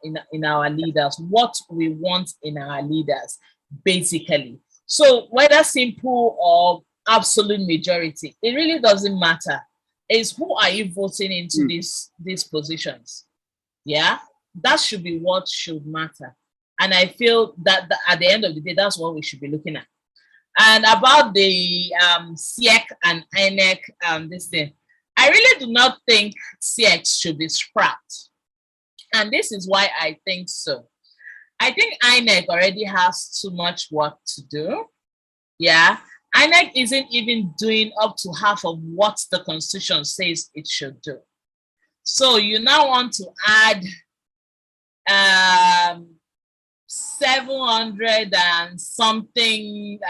S2: leaders, what we want in our leaders, basically. So whether simple or absolute majority, it really doesn't matter. It's who are you voting into these positions? Yeah, that should be what should matter. And I feel that at the end of the day, that's what we should be looking at. And about the SEC and INEC, this thing, I really do not think SEC should be scrapped. And this is why I think so. I think INEC already has too much work to do. Yeah. INEC isn't even doing up to half of what the Constitution says it should do. So you now want to add 700 and something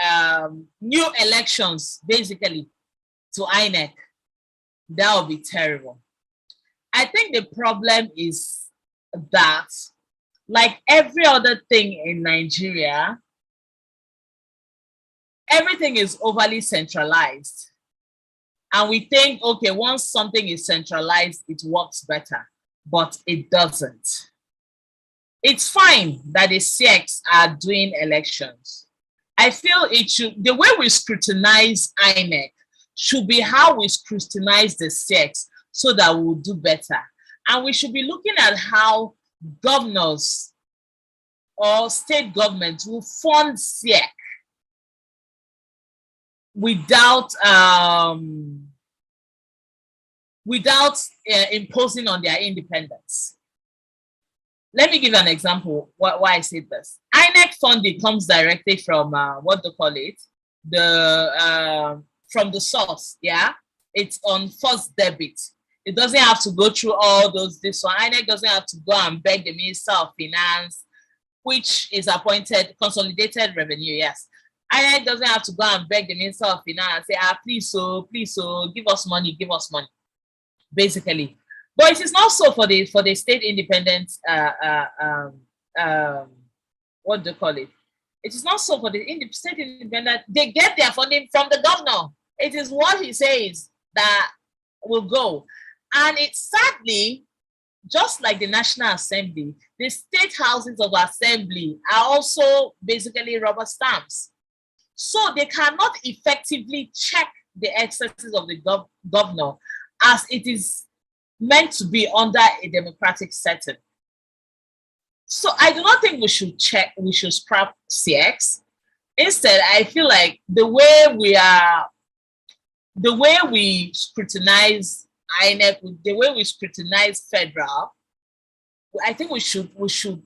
S2: new elections, basically, to INEC. That would be terrible. I think the problem is that, like every other thing in Nigeria, everything is overly centralized. And we think, okay, once something is centralized, it works better, but it doesn't. It's fine that the SECs are doing elections. I feel it should, the way we scrutinize INEC should be how we scrutinize the SECs so that we'll do better. And we should be looking at how governors or state governments will fund SEC without imposing on their independence. Let me give you an example why I said this. INEC funding comes directly from what they call it, from the source. Yeah, it's on first debit. It doesn't have to go through all those. This one, INEC doesn't have to go and beg the Minister of Finance, which is appointed consolidated revenue. Yes, INEC doesn't have to go and beg the Minister of Finance, say, please, so, give us money, basically. But it is not so for the state independent, what do you call it? It is not so for the state independent. They get their funding from the governor. It is what he says that will go. And it's sadly, just like the National Assembly, the state houses of assembly are also basically rubber stamps. So they cannot effectively check the excesses of the governor as it is meant to be under a democratic setting. So I do not think we should scrap CX. Instead, I feel like the way we scrutinize INEC, the way we scrutinize federal, I think we should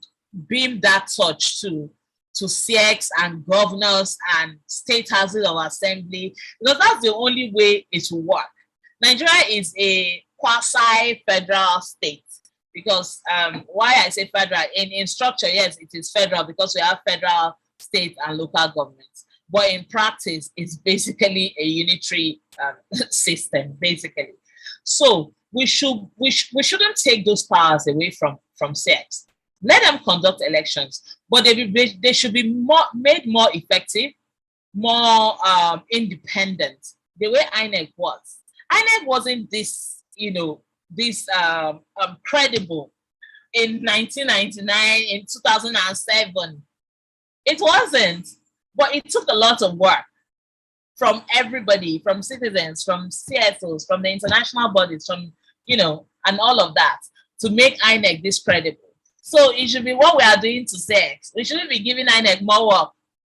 S2: beam that touch to CX and governors and state houses of assembly, because that's the only way it will work. Nigeria is a quasi-federal state, because why I say federal, in structure, yes, it is federal because we have federal, state, and local governments. But in practice, it's basically a unitary system, basically. So we shouldn't take those powers away from CX. Let them conduct elections, but they should be made more effective, more independent, the way INEC was. INEC wasn't this, credible in 1999, in 2007. It wasn't, but it took a lot of work from everybody, from citizens, from CSOs, from the international bodies, from, and all of that, to make INEC this credible. So it should be what we are doing to sex. We shouldn't be giving INEC more work.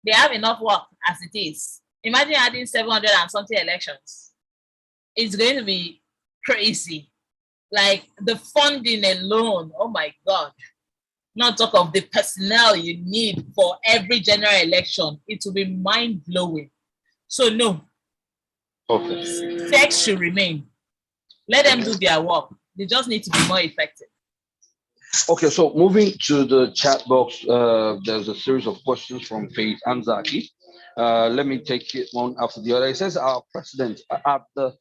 S2: They have enough work as it is. Imagine adding 700 and something elections. It's going to be crazy. Like the funding alone, oh my God. Not talk of the personnel you need for every general election. It will be mind-blowing. So no.
S1: Okay.
S2: Sex should remain. Let them do their work. They just need to be more effective.
S1: Okay, so moving to the chat box, there's a series of questions from Faith Anzaki. Let me take it one after the other. It says, our president at the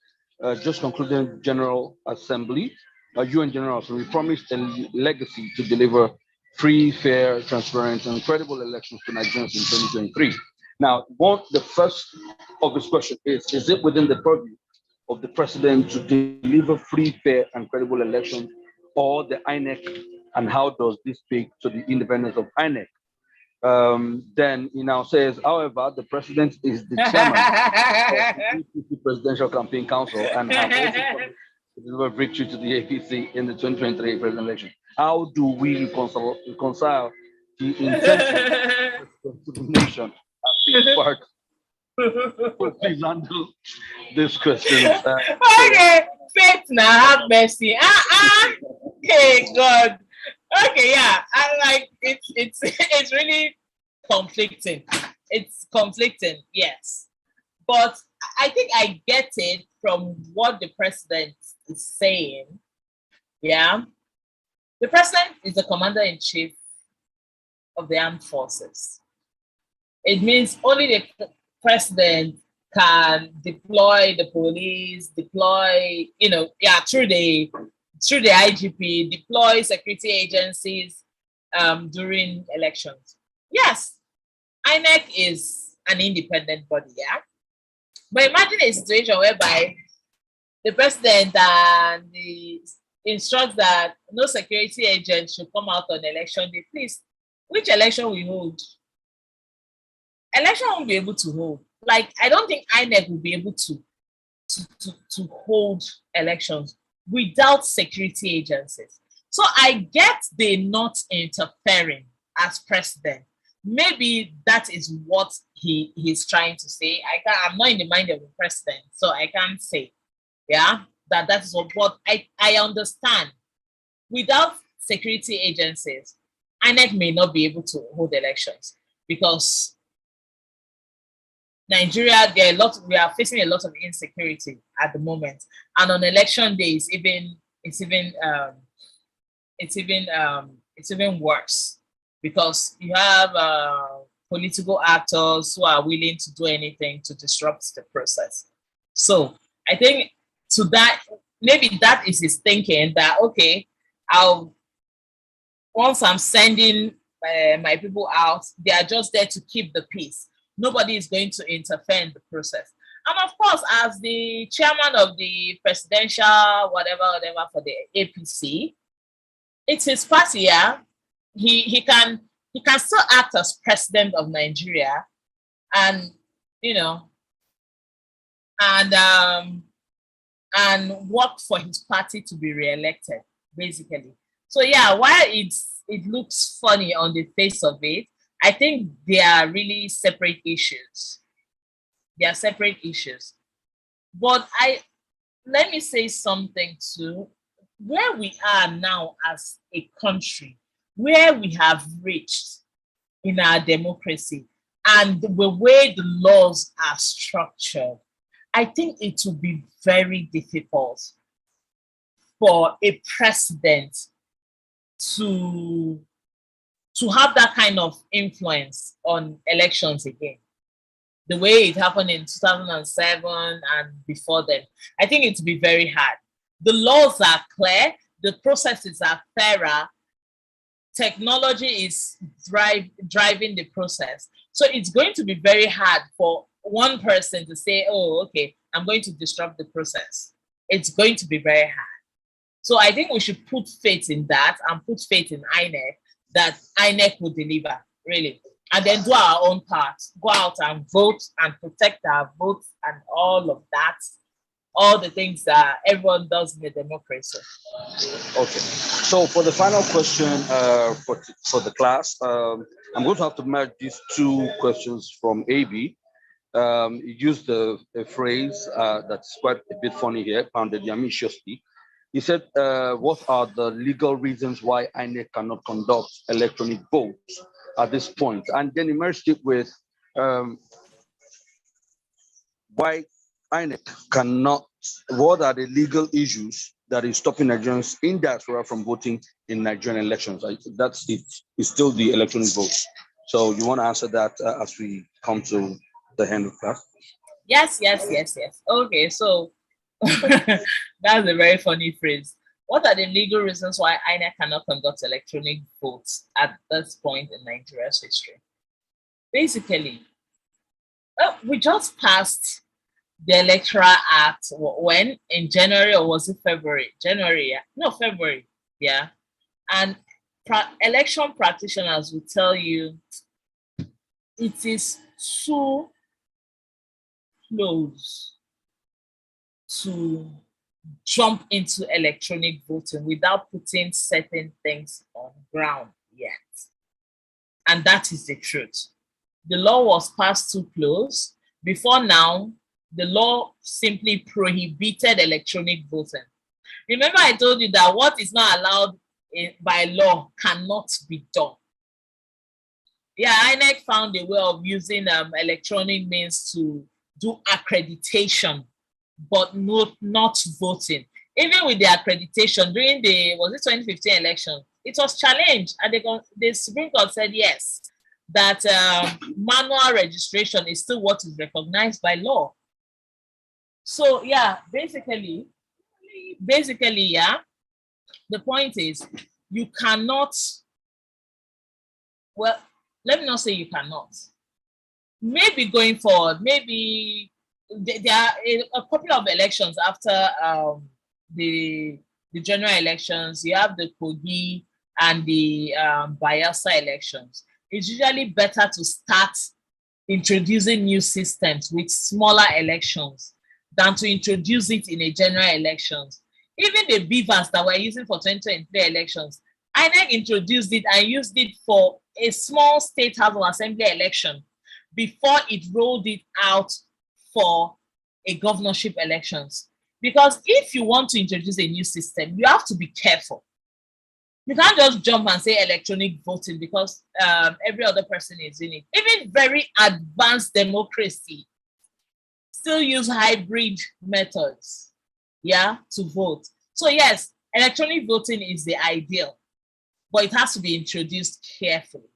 S1: just concluded General Assembly, UN General Assembly, promised a legacy to deliver free, fair, transparent, and credible elections to Nigerians in 2023. Now, the first of this question is it within the purview of the president to deliver free, fair, and credible elections, or the INEC, and how does this speak to the independence of INEC? Then he now says, however, the president is the chairman of the Presidential Campaign Council and has also promised to deliver victory to the APC in the 2023 presidential election. How do we reconcile the intention to the nation as being part? Please handle this question.
S2: Okay, faith now have mercy. Okay, God. Okay, yeah. I like it's really conflicting. It's conflicting, yes. But I think I get it from what the president is saying. Yeah. The president is the commander-in-chief of the armed forces. It means only the president can deploy the police, deploy, through the IGP, deploy security agencies during elections. Yes, INEC is an independent body, yeah. But imagine a situation whereby the president and the instructs that no security agent should come out on election day. Please, which election we hold? Election won't be able to hold. Like, I don't think INEC will be able to hold elections without security agencies. So I get they not interfering as president. Maybe that is what he's trying to say. I'm not in the mind of the president, so I can't say, yeah, that is what I understand. Without security agencies, INEC may not be able to hold elections because Nigeria, we are facing a lot of insecurity at the moment, and on election day, it's even worse because you have political actors who are willing to do anything to disrupt the process. So I think to that, maybe that is his thinking that, okay, once I'm sending my people out, they are just there to keep the peace. Nobody is going to interfere in the process. And of course, as the chairman of the presidential, whatever for the APC, it's his party, yeah. He can still act as president of Nigeria, and and work for his party to be re-elected, basically. So yeah, while it looks funny on the face of it, I think they are really separate issues. They are separate issues. But let me say something too. Where we are now as a country, where we have reached in our democracy and the way the laws are structured, I think it will be very difficult for a president to have that kind of influence on elections again. The way it happened in 2007 and before then, I think it will be very hard. The laws are clear, the processes are fairer, technology is driving the process. So it's going to be very hard for one person to say, oh, okay, I'm going to disrupt the process. It's going to be very hard. So I think we should put faith in that and put faith in INEC that INEC will deliver, really. And then do our own part, go out and vote and protect our votes and all of that. all the things that everyone does in a democracy.
S1: Okay. So for the final question for the class, I'm going to have to merge these two questions from AB. He used a phrase that's quite a bit funny here, pounded yamiciously. He said, what are the legal reasons why INEC cannot conduct electronic votes at this point? And then he merged it with why INEC cannot, what are the legal issues that is stopping Nigerians in diaspora from voting in Nigerian elections? That's it. It's still the electronic votes. So you want to answer that as we come to the end of class?
S2: Yes. Okay, so that's a very funny phrase. What are the legal reasons why INEC cannot conduct electronic votes at this point in Nigeria's history? Basically, we just passed the Electoral Act when? In January, or was it February? January, yeah. No, February, yeah. And election practitioners will tell you it is too close to jump into electronic voting without putting certain things on ground yet. And that is the truth. The law was passed too close. Before now, the law simply prohibited electronic voting. Remember, I told you that what is not allowed by law cannot be done. Yeah, INEC found a way of using electronic means to do accreditation, but not voting. Even with the accreditation during the, was it 2015 election, it was challenged, and the Supreme Court said yes, that manual registration is still what is recognized by law. So yeah, basically, yeah, the point is you cannot, well, let me not say you cannot. Maybe going forward, maybe there are a couple of elections after the general elections. You have the Kogi and the Bayelsa elections. It's usually better to start introducing new systems with smaller elections than to introduce it in a general elections. Even the beavers that we're using for 2023 elections, INEC introduced it and used it for a small state house of assembly election before it rolled it out for a governorship elections. Because if you want to introduce a new system, you have to be careful. You can't just jump and say electronic voting because every other person is in it. Even very advanced democracy still use hybrid methods, yeah, to vote. So yes, electronic voting is the ideal, but it has to be introduced carefully.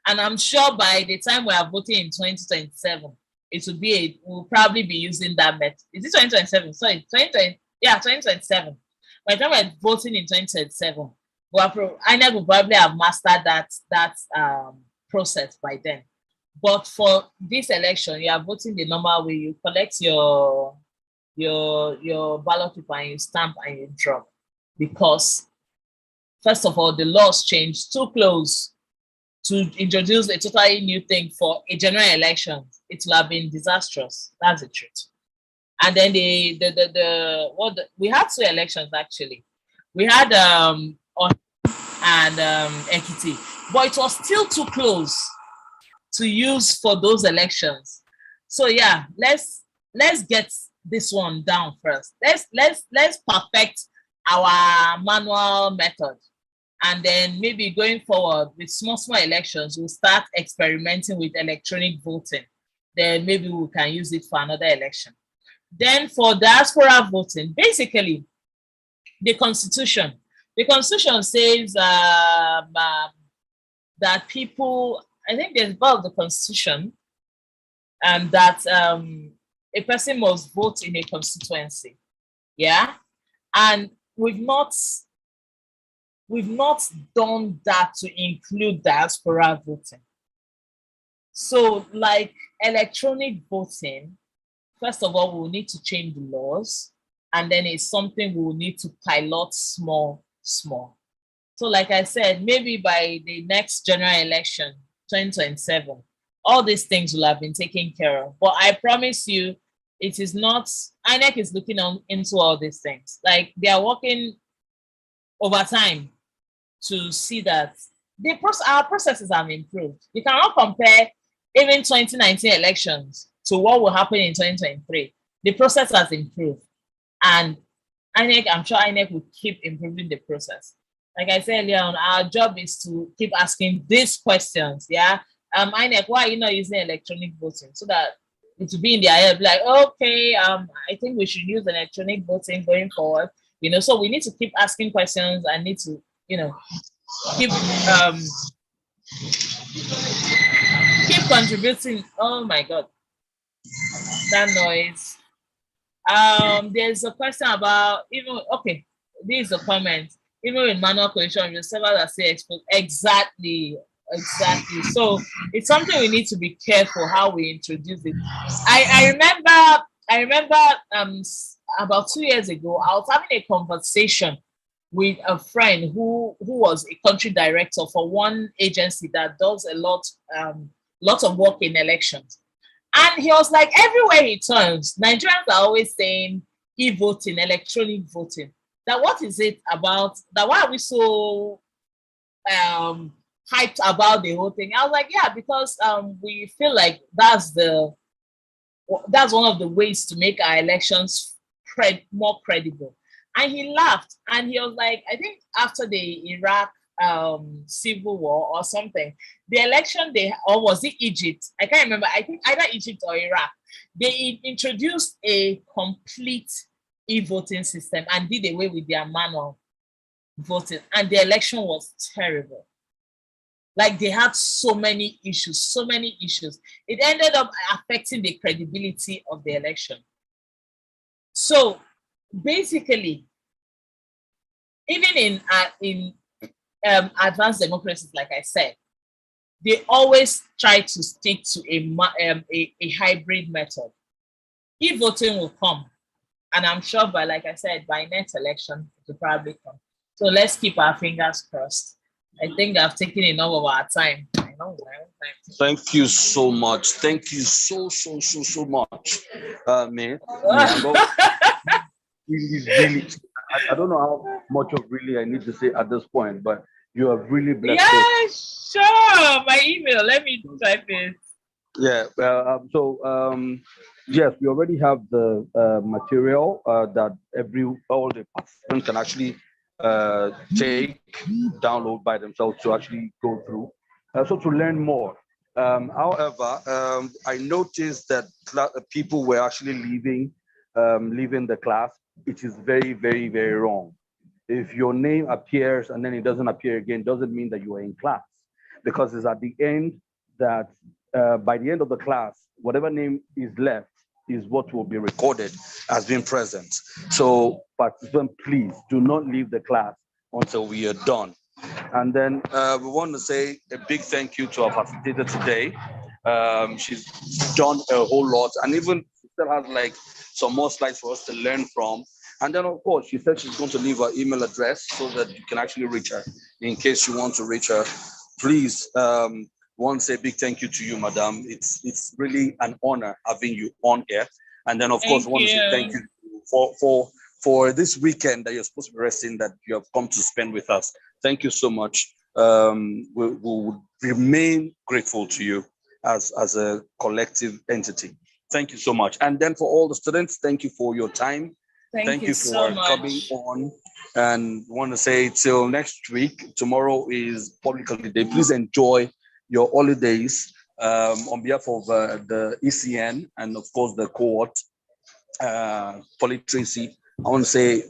S2: And I'm sure by the time we are voting in 2027, it will be we'll probably be using that method. Is it 2027? Sorry, 2020, yeah, 2027. By the time we're voting in 2027, INEC will probably have mastered that process by then. But for this election, you are voting the normal way. You collect your ballot paper and you stamp and you drop. Because first of all, the laws changed too close to introduce a totally new thing for a general election. It will have been disastrous. That's the truth. And then we had two elections actually. We had and Ekiti, but it was still too close to use for those elections. So yeah, let's get this one down first. Let's perfect our manual method, and then maybe going forward with small elections, we'll start experimenting with electronic voting. Then maybe we can use it for another election. Then for diaspora voting, basically the constitution says that people, I think there's part of the constitution that a person must vote in a constituency. Yeah. And we've not done that to include diaspora voting. So like electronic voting, first of all, we'll need to change the laws, and then it's something we'll need to pilot small. So like I said, maybe by the next general election, 2027, all these things will have been taken care of. But I promise you, it is not, INEC is looking into all these things. Like they are working overtime to see that our processes have improved. You cannot compare even 2019 elections to what will happen in 2023. The process has improved. And INEC, I'm sure INEC will keep improving the process. Like I said earlier on, our job is to keep asking these questions. Yeah. INEC, why are you not using electronic voting? So that it will be in their head, like, okay, I think we should use electronic voting going forward. So we need to keep asking questions and need to, keep contributing. Oh my God, that noise. There's a question about this is a comment. Even in manual collation, the servers are still exposed. Exactly. So it's something we need to be careful how we introduce it. I remember about 2 years ago, I was having a conversation with a friend who was a country director for one agency that does a lot of work in elections. And he was like, everywhere he turns, Nigerians are always saying e-voting, electronic voting. That what is it about? That why are we so hyped about the whole thing? I was like, yeah, because we feel like that's one of the ways to make our elections more credible. And he laughed and he was like, I think after the Iraq civil war or something, the election or was it Egypt? I can't remember. I think either Egypt or Iraq. They introduced a complete e-voting system and did away with their manual voting, and the election was terrible. Like they had so many issues. It ended up affecting the credibility of the election. So basically, even in advanced democracies, like I said, they always try to stick to a hybrid method. E-voting will come, and I'm sure like I said, by next election, it will probably come. So let's keep our fingers crossed. I think I've taken enough of our time.
S1: Thank you so much. Thank you so much, man. Really, I don't know how much of really I need to say at this point, but you have really blessed us.
S2: Yeah, sure. My email. Let me type it.
S1: Yeah. Yes, we already have the material that all the participants can actually download by themselves to actually go through. So to learn more. However, I noticed that people were actually leaving the class. It is very, very, very wrong. If your name appears and then it doesn't appear again, doesn't mean that you are in class, because it's at the end that by the end of the class, whatever name is left is what will be recorded as being present. So participants, please do not leave the class until we are done. And then we want to say a big thank you to our facilitator today. She's done a whole lot, and even still has like some more slides for us to learn from. And then, of course, she said she's going to leave her email address so that you can actually reach her in case you want to reach her. Please, want to say a big thank you to you, madam. It's really an honor having you on here. And then, of course, want to say thank you for this weekend that you're supposed to be resting, that you have come to spend with us. Thank you so much. We'll remain grateful to you as a collective entity. Thank you so much. And then for all the students, thank you for your time. Thank you for coming on. And want to say till next week. Tomorrow is public holiday. Please enjoy your holidays on behalf of the ECN and of course the cohort, Polytracy. I want to say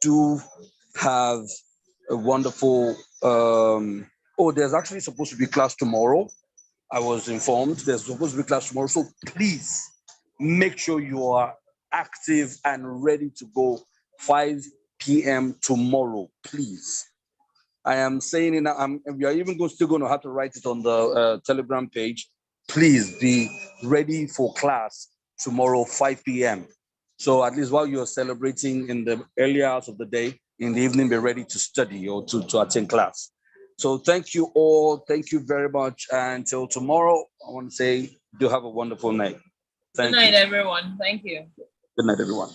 S1: do have a wonderful there's actually supposed to be class tomorrow. I was informed there's supposed to be class tomorrow. So please make sure you are active and ready to go 5 p.m. tomorrow, please. I am saying it now, we are even still going to have to write it on the Telegram page. Please be ready for class tomorrow, 5 p.m. So at least while you're celebrating in the early hours of the day, in the evening, be ready to study or to attend class. So thank you all. Thank you very much. And until tomorrow, I want to say do have a wonderful night. Thank
S2: Good night,
S1: you.
S2: everyone. Thank you.
S1: Good night, everyone.